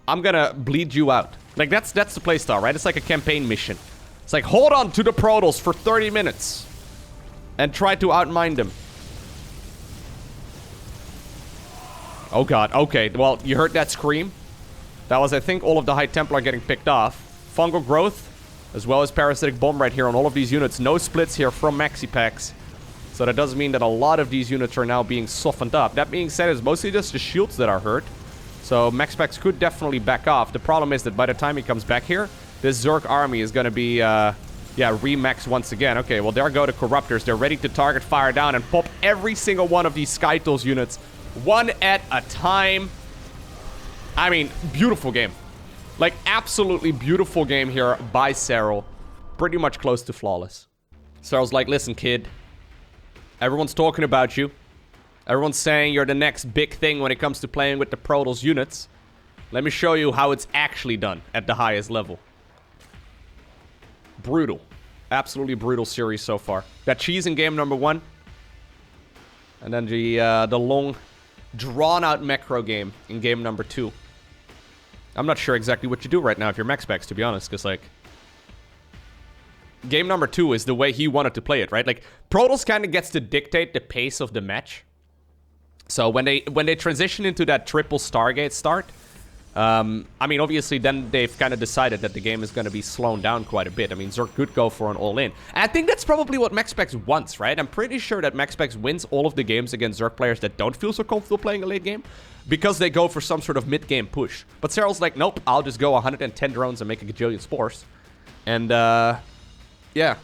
I'm gonna bleed you out. Like, that's the playstyle, right? It's like a campaign mission. It's like, hold on to the Protoss for 30 minutes. And try to outmine them. Oh god, okay. Well, you heard that scream? That was, I think, all of the High Templar getting picked off. Fungal growth, as well as Parasitic Bomb right here on all of these units. No splits here from MaxiPax. So that does mean that a lot of these units are now being softened up. That being said, it's mostly just the shields that are hurt. So MaxPax could definitely back off. The problem is that by the time he comes back here, this Zerg army is going to be, yeah, remaxed once again. Okay, well, there go the Corruptors. They're ready to target fire down and pop every single one of these Skytools units, one at a time. I mean, beautiful game. Like, absolutely beautiful game here by Serral. Pretty much close to flawless. Serral's like, listen, kid. Everyone's talking about you. Everyone's saying you're the next big thing when it comes to playing with the Protoss units. Let me show you how it's actually done at the highest level. Brutal. Absolutely brutal series so far. That cheese in game number 1. And then the long, drawn-out macro game in game number 2. I'm not sure exactly what you do right now if you're MaxPax, to be honest, because, like, game number 2 is the way he wanted to play it, right? Like, Protoss kind of gets to dictate the pace of the match. So when they transition into that triple Stargate start, I mean, obviously, then they've kind of decided that the game is going to be slowed down quite a bit. I mean, Zerg could go for an all-in. And I think that's probably what MaxPax wants, right? I'm pretty sure that MaxPax wins all of the games against Zerg players that don't feel so comfortable playing a late game because they go for some sort of mid-game push. But Serral's like, nope, I'll just go 110 drones and make a gajillion spores. And, yeah.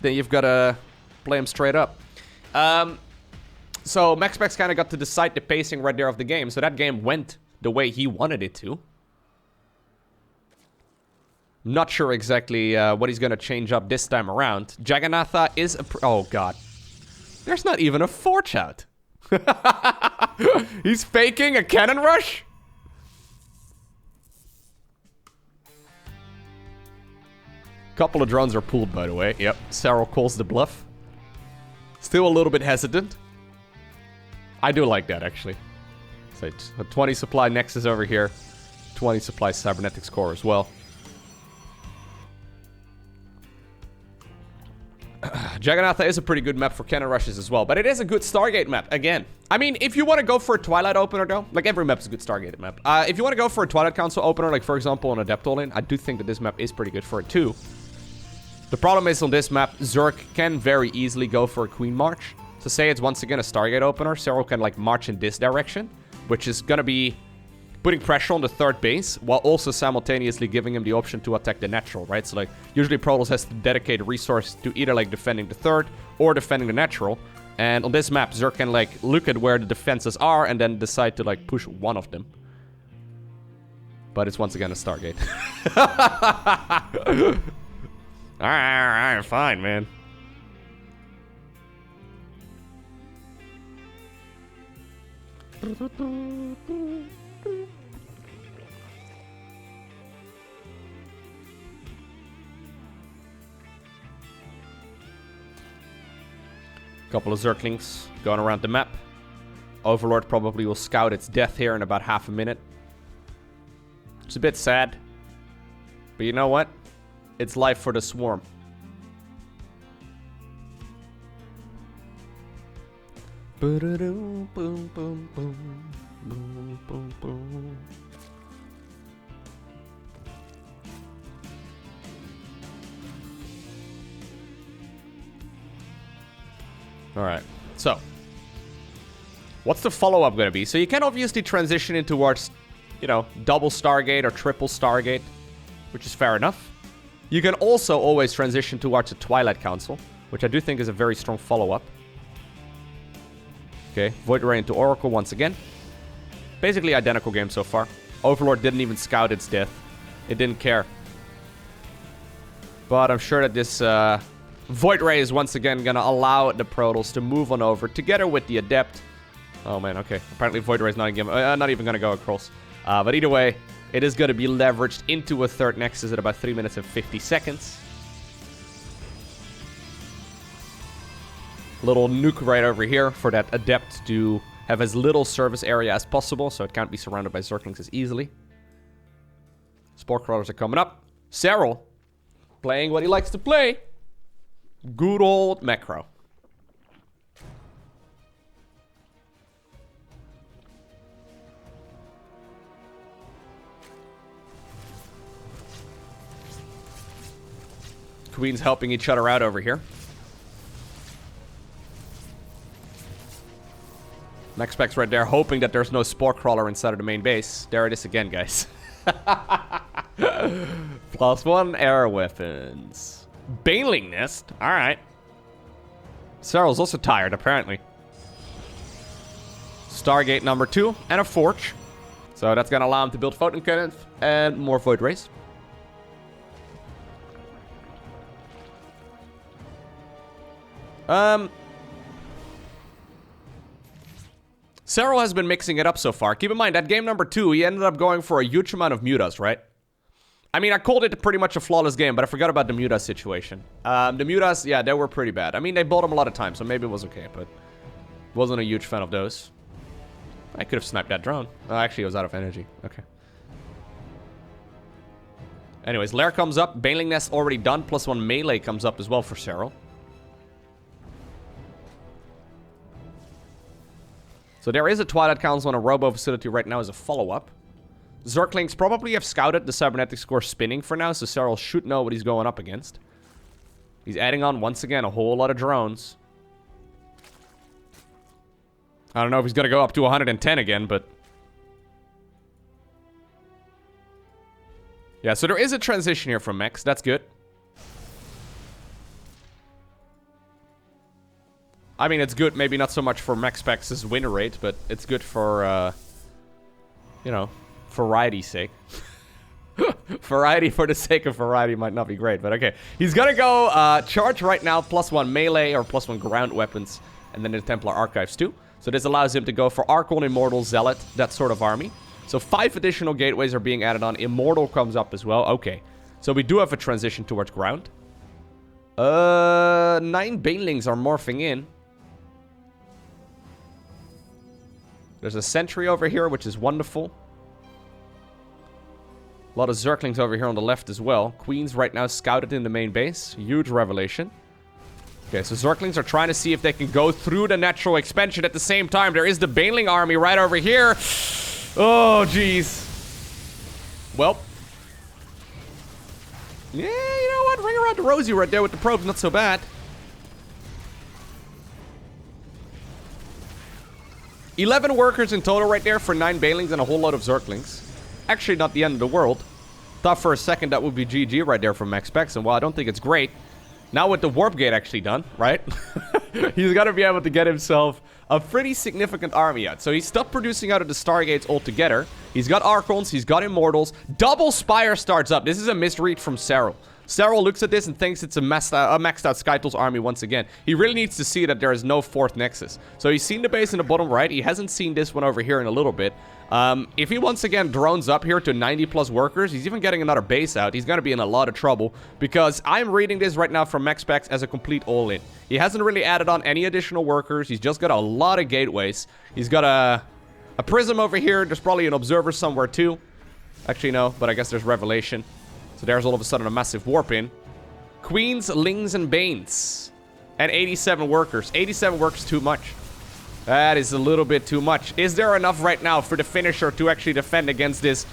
Then you've got to play him straight up. So MaxPax kind of got to decide the pacing right there of the game. So that game went the way he wanted it to. Not sure exactly what he's going to change up this time around. Jagannatha is a... Oh, God. There's not even a Forge out. He's faking a cannon rush? Couple of drones are pulled, by the way. Yep, Serral calls the bluff. Still a little bit hesitant. I do like that, actually. So a 20 supply Nexus over here. 20 supply Cybernetics core as well. Jagannatha is a pretty good map for cannon rushes as well, but it is a good Stargate map, again. I mean, if you want to go for a Twilight opener, though, like every map is a good Stargate map. If you want to go for a Twilight Council opener, like for example on Adept All-In, I do think that this map is pretty good for it too. The problem is on this map, Zerg can very easily go for a Queen March. So say it's once again a Stargate opener, Serral can like march in this direction, which is gonna be putting pressure on the third base, while also simultaneously giving him the option to attack the natural, right? So like, usually Protoss has to dedicate a resource to either like defending the third or defending the natural. And on this map, Zerg can like look at where the defenses are and then decide to like push one of them. But it's once again a Stargate. Alright, fine, man. Couple of Zerglings going around the map. Overlord probably will scout its death here in about half a minute. It's a bit sad. But you know what? It's life for the swarm. Alright, so what's the follow-up going to be? So you can obviously transition in towards, you know, double Stargate or triple Stargate, which is fair enough. You can also always transition towards a Twilight Council, which I do think is a very strong follow-up. Okay, Void Ray into Oracle once again. Basically identical game so far. Overlord didn't even scout its death. It didn't care. But I'm sure that this Void Ray is once again going to allow the Protoss to move on over together with the Adept. Oh man, okay. Apparently Void Ray is not even going to go across. But either way, it is going to be leveraged into a third Nexus at about 3 minutes and 50 seconds. Little nuke right over here for that Adept to have as little service area as possible, so it can't be surrounded by Zerglings as easily. Spore Crawlers are coming up. Serral, playing what he likes to play. Good old macro. Queens helping each other out over here. MaxPax right there, hoping that there's no Spore Crawler inside of the main base. There it is again, guys. +1 air weapons. Baneling Nest? Alright. Serral's also tired, apparently. Stargate number 2 and a Forge. So that's gonna allow him to build Photon Cannons and more Void Rays. Serral has been mixing it up so far. Keep in mind, that game number 2, he ended up going for a huge amount of mutas, right? I mean, I called it pretty much a flawless game, but I forgot about the Mutas situation. The Mutas, yeah, they were pretty bad. I mean, they bought them a lot of times, so maybe it was okay, but wasn't a huge fan of those. I could have sniped that drone. Oh, actually, it was out of energy. Okay. Anyways, Lair comes up. Baneling Nest already done. +1 melee comes up as well for Serral. So there is a Twilight Council on a Robo facility right now as a follow-up. Zerglings probably have scouted the cybernetics core spinning for now, so Serral should know what he's going up against. He's adding on, once again, a whole lot of drones. I don't know if he's going to go up to 110 again, but... yeah, so there is a transition here from Max. That's good. I mean, it's good. Maybe not so much for MaxPax's win rate, but it's good for, you know, variety's sake. Variety for the sake of variety might not be great, but okay. He's gonna go charge right now, +1 melee or +1 ground weapons, and then the Templar Archives too. So this allows him to go for Archon, Immortal, Zealot, that sort of army. So 5 additional gateways are being added on. Immortal comes up as well. Okay. So we do have a transition towards ground. 9 Banelings are morphing in. There's a sentry over here, which is wonderful. A lot of Zerglings over here on the left as well. Queens right now scouted in the main base. Huge revelation. Okay, so Zerglings are trying to see if they can go through the natural expansion at the same time. There is the Baneling army right over here. Oh, jeez. Well. Yeah, you know what? Ring around the rosy right there with the probes. Not so bad. 11 workers in total right there for 9 Banelings and a whole lot of Zerglings. Actually, not the end of the world. Thought for a second that would be GG right there from MaxPax, and while I don't think it's great, now with the Warp Gate actually done, right? He's got to be able to get himself a pretty significant army out. So he stopped producing out of the Stargates altogether. He's got Archons, he's got Immortals. Double Spire starts up. This is a misread from Serral. Serral looks at this and thinks it's a maxed out Skytles army once again. He really needs to see that there is no 4th Nexus. So he's seen the base in the bottom right. He hasn't seen this one over here in a little bit. If he once again drones up here to 90+ workers, he's even getting another base out. He's going to be in a lot of trouble because I'm reading this right now from MaxPax as a complete all-in. He hasn't really added on any additional workers. He's just got a lot of gateways. He's got a prism over here. There's probably an observer somewhere too. Actually, no, but I guess there's Revelation. So there's all of a sudden a massive warp in. Queens, Lings, and Banes. And 87 workers. 87 workers too much. That is a little bit too much. Is there enough right now for the finisher to actually defend against this,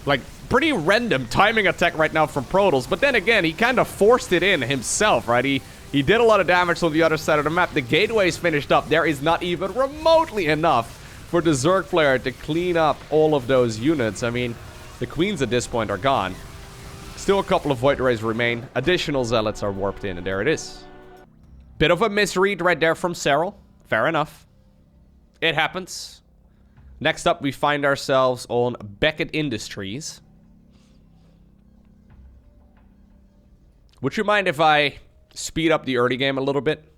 like, pretty random timing attack right now from Protoss? But then again, he kind of forced it in himself, right? He did a lot of damage on the other side of the map. The gateway's finished up. There is not even remotely enough for the Zerg player to clean up all of those units. I mean, the Queens at this point are gone. Still a couple of Void Rays remain. Additional Zealots are warped in, and there it is. Bit of a misread right there from Serral. Fair enough. It happens. Next up, we find ourselves on Beckett Industries. Would you mind if I speed up the early game a little bit?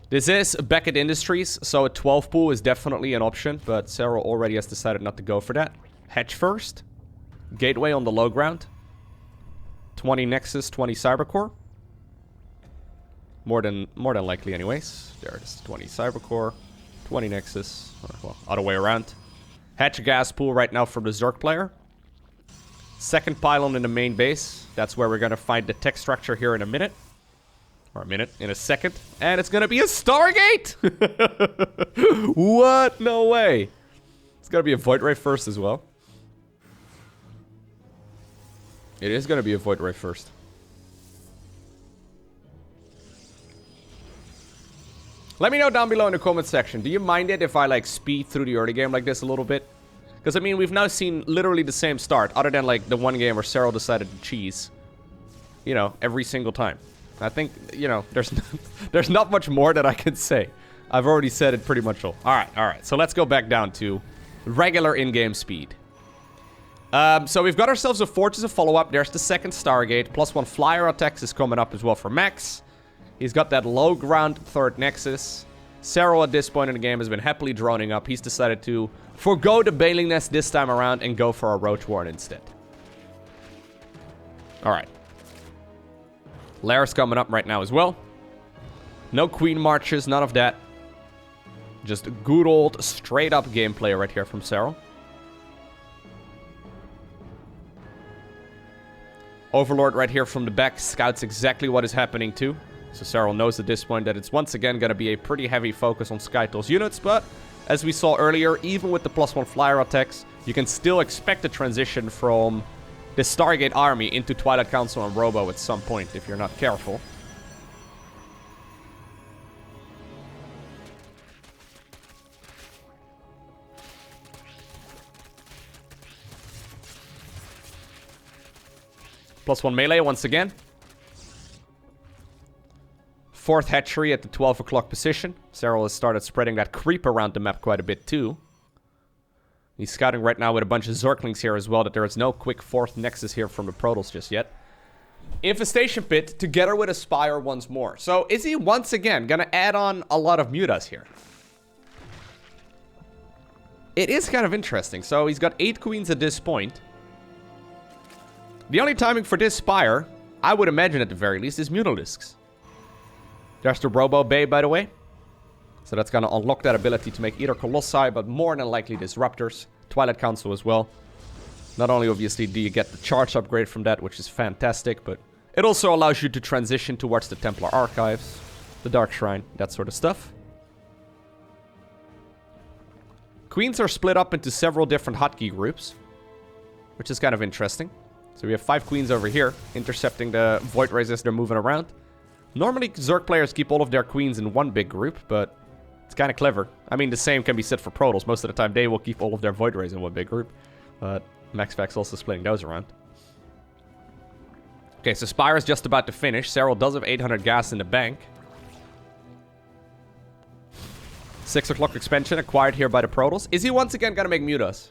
This is Beckett Industries, so a 12 pool is definitely an option, but Serral already has decided not to go for that. Hedge first. Gateway on the low ground. 20 Nexus, 20 Cybercore. More than likely anyways. There it is, 20 Cybercore, 20 Nexus. Well, other way around. Hedge gas pool right now from the Zerg player. Second pylon in the main base. That's where we're going to find the tech structure here in a minute. Or in a second. And it's going to be a Stargate! What? No way. It's going to be a Void Ray first as well. It is going to be a Void Ray first. Let me know down below in the comment section. Do you mind it if I, like, speed through the early game like this a little bit? Because, I mean, we've now seen literally the same start. Other than, like, the one game where Serral decided to cheese. You know, every single time. I think, you know, there's not much more that I can say. I've already said it pretty much all. Alright. So let's go back down to regular in-game speed. So we've got ourselves a Fortress of follow-up. There's the second Stargate. +1 flyer attacks is coming up as well for Max. He's got that low ground 3rd Nexus. Serral at this point in the game has been happily droning up. He's decided to forgo the Baneling Nest this time around and go for a Roach Warren instead. Alright. Lairs coming up right now as well. No Queen Marches, none of that. Just good old straight up gameplay right here from Serral. Overlord right here from the back scouts exactly what is happening too. So Serral knows at this point that it's once again going to be a pretty heavy focus on Skytle's units, but as we saw earlier, even with the +1 flyer attacks, you can still expect a transition from the Stargate army into Twilight Council and Robo at some point if you're not careful. +1 melee once again. 4th hatchery at the 12 o'clock position. Serral has started spreading that creep around the map quite a bit too. He's scouting right now with a bunch of Zerglings here as well, that there is no quick 4th nexus here from the Protoss just yet. Infestation Pit together with a Spire once more. So is he once again going to add on a lot of mutas here? It is kind of interesting. So he's got 8 queens at this point. The only timing for this Spire, I would imagine at the very least, is Mutalisks. There's the Robo Bay, by the way. So that's going to unlock that ability to make either Colossi, but more than likely Disruptors. Twilight Council as well. Not only, obviously, do you get the charge upgrade from that, which is fantastic, but it also allows you to transition towards the Templar Archives, the Dark Shrine, that sort of stuff. Queens are split up into several different hotkey groups, which is kind of interesting. So we have 5 queens over here, intercepting the Void Rays as they're moving around. Normally, Zerg players keep all of their queens in one big group, but it's kind of clever. I mean, the same can be said for Protoss. Most of the time, they will keep all of their Void Rays in one big group. But MaxPax also splitting those around. Okay, so Spire is just about to finish. Serral does have 800 gas in the bank. 6 o'clock expansion acquired here by the Protoss. Is he once again going to make mutas?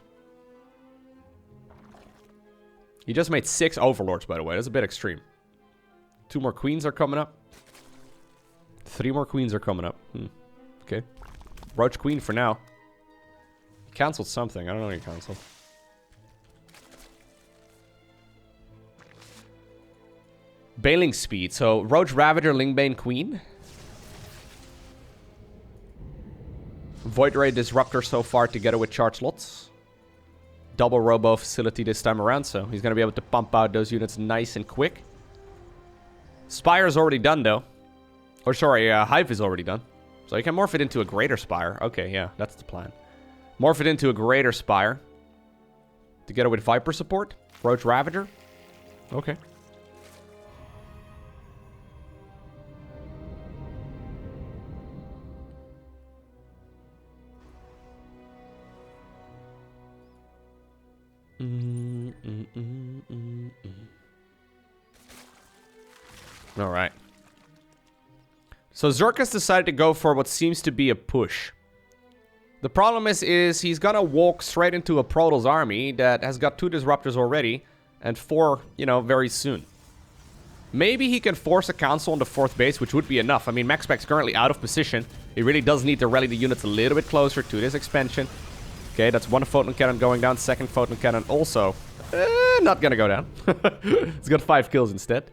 He just made 6 Overlords, by the way. That's a bit extreme. 2 more queens are coming up. 3 more queens are coming up. Okay. Roach Queen for now. He canceled something. I don't know what he canceled. Bailing speed. So, Roach Ravager, Lingbane Queen. Void Ray Disruptor so far together with charge slots. Double Robo facility this time around, so he's going to be able to pump out those units nice and quick. Spire's already done, though. Or sorry, Hive is already done. So you can morph it into a greater Spire. Okay, yeah, that's the plan. Morph it into a greater Spire. Together with Viper support. Roach Ravager. Okay. Alright. So Zerg has decided to go for what seems to be a push. The problem is he's gonna walk straight into a Protoss army that has got 2 Disruptors already, and 4, you know, very soon. Maybe he can force a council on the 4th base, which would be enough. I mean, MaxPax currently out of position. He really does need to rally the units a little bit closer to this expansion. Okay, that's 1 Photon Cannon going down, 2nd Photon Cannon also. Not gonna go down. It's got 5 kills instead.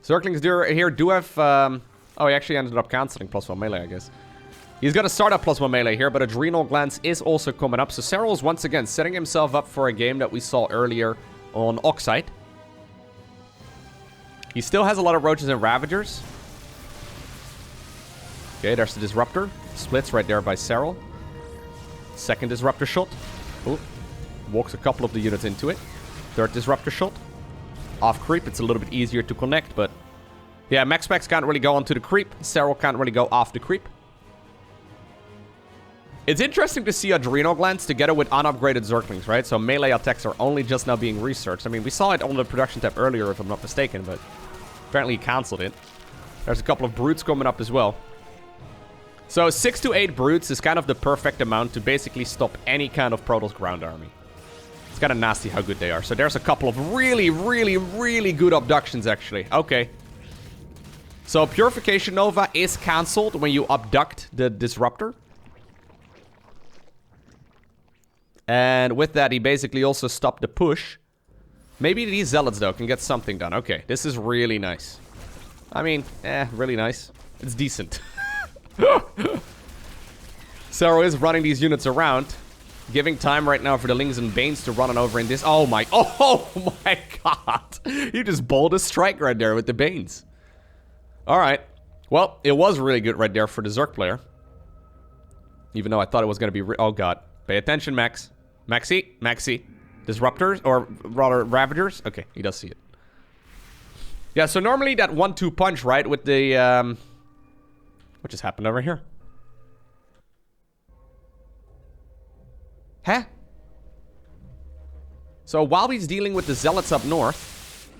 Zerglings here do have... oh, he actually ended up cancelling +1 melee, I guess. He's got to start up +1 melee here, but Adrenal Glands is also coming up. So Serral is once again setting himself up for a game that we saw earlier on Oxide. He still has a lot of Roaches and Ravagers. Okay, there's the Disruptor. Splits right there by Serral. 2nd Disruptor shot. Ooh. Walks a couple of the units into it. 3rd Disruptor shot. Off creep, it's a little bit easier to connect, but... yeah, MaxPax can't really go onto the creep. Serral can't really go off the creep. It's interesting to see Adrenal Glands together with unupgraded Zerglings, right? So melee attacks are only just now being researched. I mean, we saw it on the production tab earlier, if I'm not mistaken, but... apparently he cancelled it. There's a couple of Brutes coming up as well. So 6 to 8 Brutes is kind of the perfect amount to basically stop any kind of Protoss ground army. It's kind of nasty how good they are. So there's a couple of really, really, really good abductions, actually. Okay. So Purification Nova is cancelled when you abduct the Disruptor. And with that, he basically also stopped the push. Maybe these Zealots, though, can get something done. Okay, this is really nice. I mean, really nice. It's decent. Serral is running these units around. Giving time right now for the Lings and Banes to run on over in this. Oh my god. You just bowled a strike right there with the Banes. Alright. Well, it was really good right there for the Zerg player. Even though I thought it was going to be... oh god. Pay attention, Max. Maxi. Disruptors, or rather Ravagers. Okay, he does see it. Yeah, so normally that 1-2 punch, right, with the... what just happened over here? Huh? So while he's dealing with the Zealots up north...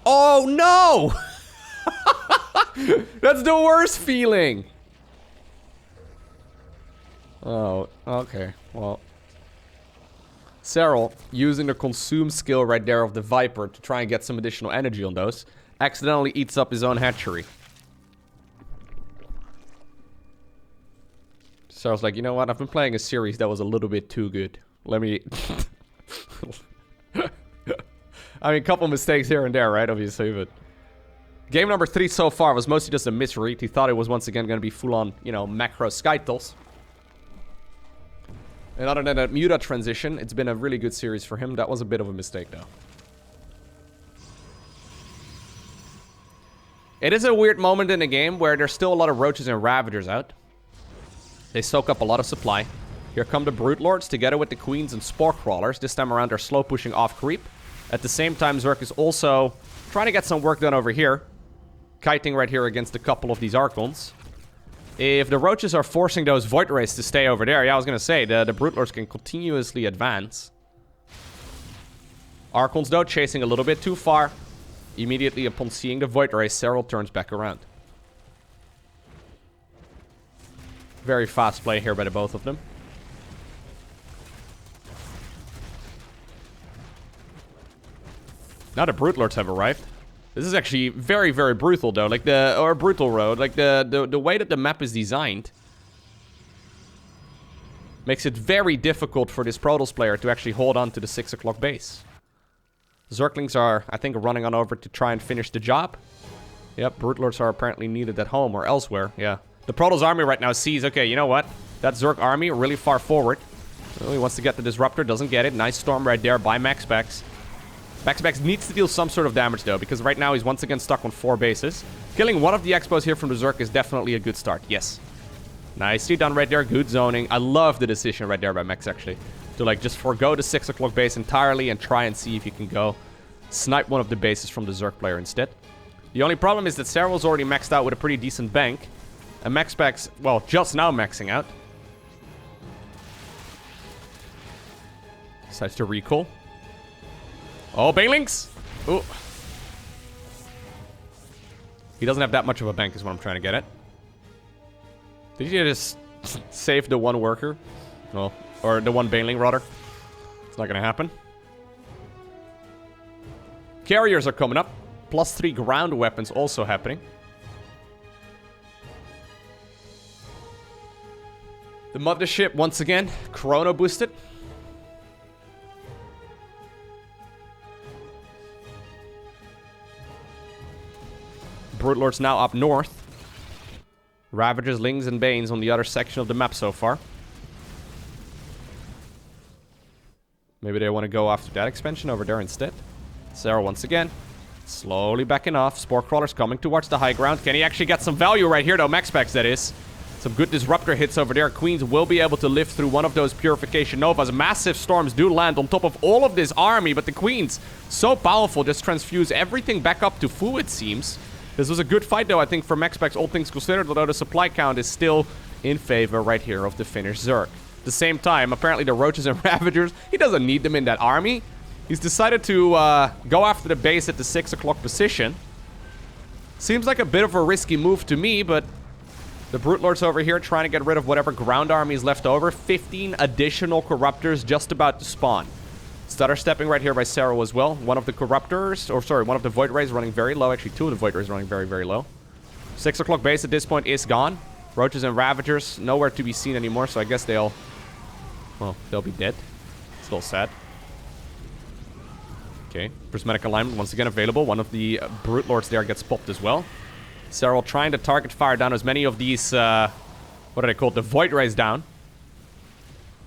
oh, no! That's the worst feeling! Oh, okay. Well... Serral, using the consume skill right there of the Viper to try and get some additional energy on those, accidentally eats up his own hatchery. Serral's like, you know what? I've been playing a series that was a little bit too good. Let me... I mean, a couple mistakes here and there, right? Obviously, but... game number 3 so far was mostly just a misread. He thought it was once again going to be full-on, you know, macro Skytles. And other than that Muta transition, it's been a really good series for him. That was a bit of a mistake, though. It is a weird moment in the game where there's still a lot of Roaches and Ravagers out. They soak up a lot of supply. Here come the Brute Lords together with the Queens and Spore Crawlers. This time around, they're slow pushing off creep. At the same time, Zerg is also trying to get some work done over here. Kiting right here against a couple of these Archons. If the Roaches are forcing those Void Rays to stay over there, yeah, I was going to say, the Brute Lords can continuously advance. Archons, though, chasing a little bit too far. Immediately upon seeing the Void Rays, Serral turns back around. Very fast play here by the both of them. Now the Brute Lords have arrived. This is actually very, very brutal, though. Like or brutal road. Like the way that the map is designed makes it very difficult for this Protoss player to actually hold on to the 6 o'clock base. Zerglings are, I think, running on over to try and finish the job. Yep, Brute Lords are apparently needed at home or elsewhere. Yeah. The Protoss army right now sees, okay, you know what? That Zerg army really far forward. Oh, he wants to get the Disruptor, doesn't get it. Nice storm right there by MaxPax. MaxPax needs to deal some sort of damage, though, because right now he's once again stuck on 4 bases. Killing one of the Expos here from the Zerg is definitely a good start. Yes. Nicely done right there. Good zoning. I love the decision right there by Max, actually. To, like, just forgo the 6 o'clock base entirely and try and see if you can go snipe one of the bases from the Zerg player instead. The only problem is that Serral's already maxed out with a pretty decent bank. And MaxPax, well, just now maxing out. Decides to recall. Oh, Banelings! Ooh. He doesn't have that much of a bank is what I'm trying to get at. Did he just save the one worker? Well, or the one Baneling, rather. It's not gonna happen. Carriers are coming up. +3 ground weapons also happening. The mothership, once again, chrono boosted. Brute Lords now up north. Ravagers, Lings, and Banes on the other section of the map so far. Maybe they want to go after that expansion over there instead. Serral once again. Slowly backing off. Spore Crawlers coming towards the high ground. Can he actually get some value right here, though? MaxPax, that is. Some good Disruptor hits over there. Queens will be able to live through one of those Purification Novas. Massive storms do land on top of all of this army, but the Queens, so powerful, just transfuse everything back up to full, it seems. This was a good fight, though, I think, for MaxPax, all things considered, although the supply count is still in favor right here of the Finnish Zerg. At the same time, apparently the Roaches and Ravagers, he doesn't need them in that army. He's decided to go after the base at the 6 o'clock position. Seems like a bit of a risky move to me, but the Brute Lords over here trying to get rid of whatever ground army is left over. 15 additional Corruptors just about to spawn. Stutter stepping right here by Serral as well. One of the Corruptors, or sorry, one of the Void Rays running very low. Actually, two of the Void Rays running very, very low. 6 o'clock base at this point is gone. Roaches and Ravagers nowhere to be seen anymore, so I guess they'll be dead. Still sad. Okay, Prismatic Alignment once again available. One of the Brute Lords there gets popped as well. Serral trying to target fire down as many of these, what are they called? The Void Rays down.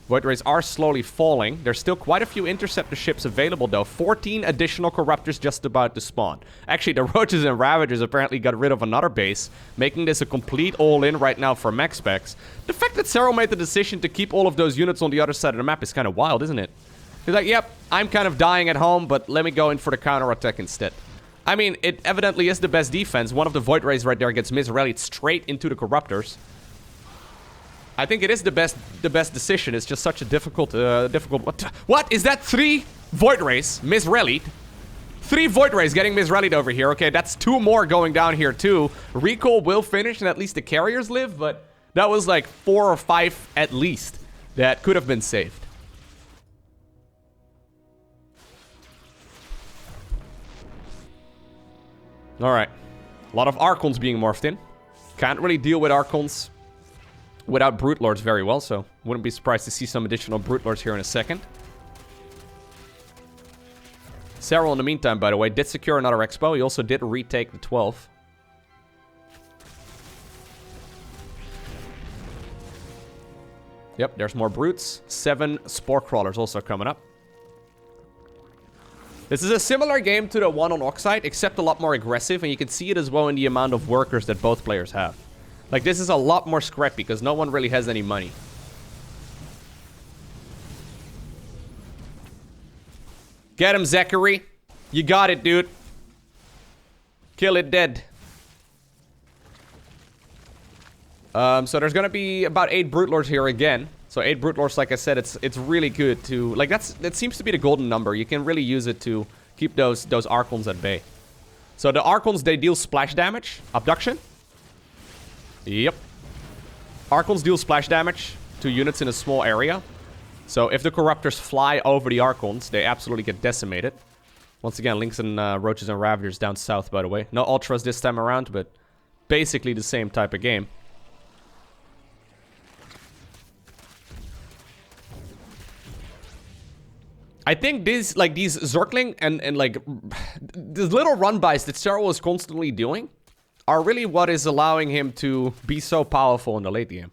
Void Rays are slowly falling. There's still quite a few interceptor ships available, though. 14 additional Corruptors just about to spawn. Actually, the Roaches and Ravagers apparently got rid of another base, making this a complete all-in right now for MaxPax. The fact that Serral made the decision to keep all of those units on the other side of the map is kind of wild, isn't it? He's like, yep, I'm kind of dying at home, but let me go in for the counterattack instead. I mean, it evidently is the best defense. One of the Void Rays right there gets misrallied straight into the Corruptors. I think it is the best decision. It's just such a difficult. What? Is that 3 Void Rays misrallied? 3 Void Rays getting misrallied over here. Okay, that's 2 more going down here too. Recall will finish and at least the carriers live, but that was like 4 or 5 at least that could have been saved. Alright. A lot of Archons being morphed in. Can't really deal with Archons without Brute Lords very well, so wouldn't be surprised to see some additional Brute Lords here in a second. Serral, in the meantime, by the way, did secure another Expo. He also did retake the 12. Yep, there's more Brutes. 7 Spore Crawlers also coming up. This is a similar game to the one on Oxide, except a lot more aggressive, and you can see it as well in the amount of workers that both players have. Like, this is a lot more scrappy, because no one really has any money. Get him, Zachary. You got it, dude. Kill it dead. So there's gonna be about 8 Brute Lords here again. So 8 Brute Lords, like I said, it's really good to... Like, that seems to be the golden number. You can really use it to keep those Archons at bay. So the Archons, they deal splash damage. Abduction. Yep. Archons deal splash damage to units in a small area. So if the Corruptors fly over the Archons, they absolutely get decimated. Once again, Lynx and Roaches and Ravagers down south, by the way. No Ultras this time around, but basically the same type of game. I think these Zergling and like the little run-bys that Serral is constantly doing are really what is allowing him to be so powerful in the late game.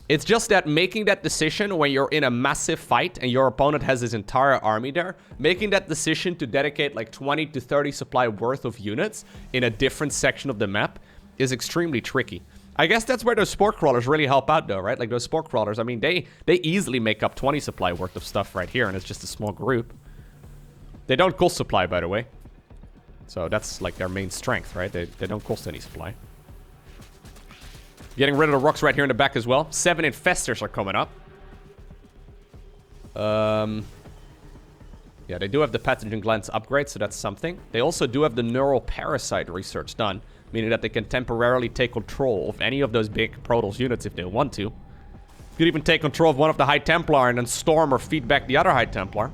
It's just that making that decision when you're in a massive fight and your opponent has his entire army there, making that decision to dedicate like 20 to 30 supply worth of units in a different section of the map is extremely tricky. I guess that's where those Spore Crawlers really help out though, right? Like those Spore Crawlers, I mean, they easily make up 20 supply worth of stuff right here, and it's just a small group. They don't cost supply, by the way. So that's like their main strength, right? They don't cost any supply. Getting rid of the rocks right here in the back as well. 7 Infestors are coming up. Yeah, they do have the Pathogen Glands upgrade, so that's something. They also do have the Neural Parasite research done, meaning that they can temporarily take control of any of those big Protoss units if they want to. You could even take control of one of the High Templar and then storm or feed back the other High Templar.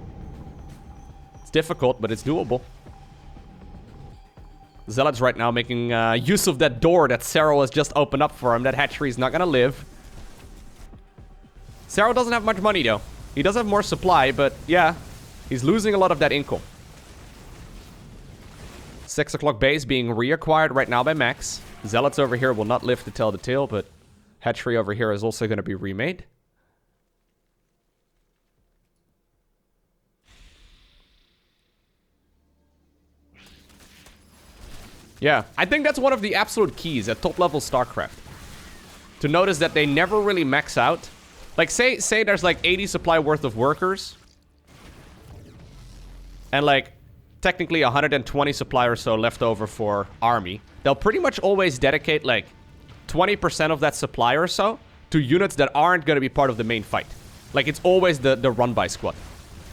It's difficult, but it's doable. Zealots right now making use of that door that Serral has just opened up for him. That hatchery is not gonna live. Serral doesn't have much money though. He does have more supply, but yeah, he's losing a lot of that income. 6 o'clock base being reacquired right now by Max. Zealots over here will not live to tell the tale, but hatchery over here is also going to be remade. Yeah, I think that's one of the absolute keys at top-level StarCraft. To notice that they never really max out. Like, say there's like 80 supply worth of workers. And like, technically 120 supply or so left over for army. They'll pretty much always dedicate like 20% of that supply or so to units that aren't going to be part of the main fight. Like, it's always the run-by squad.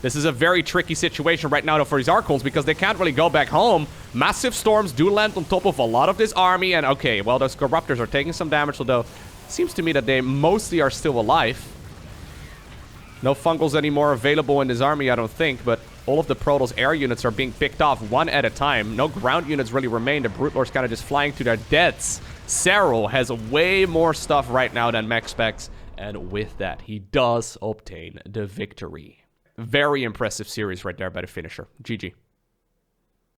This is a very tricky situation right now though for these Archons because they can't really go back home. Massive storms do land on top of a lot of this army, and okay, well, those Corruptors are taking some damage, although it seems to me that they mostly are still alive. No fungals anymore available in his army, I don't think, but all of the Protoss air units are being picked off one at a time. No ground units really remain. The Brood Lords kind of just flying to their deaths. Serral has way more stuff right now than MaxPax, and with that, he does obtain the victory. Very impressive series right there by the finisher. GG.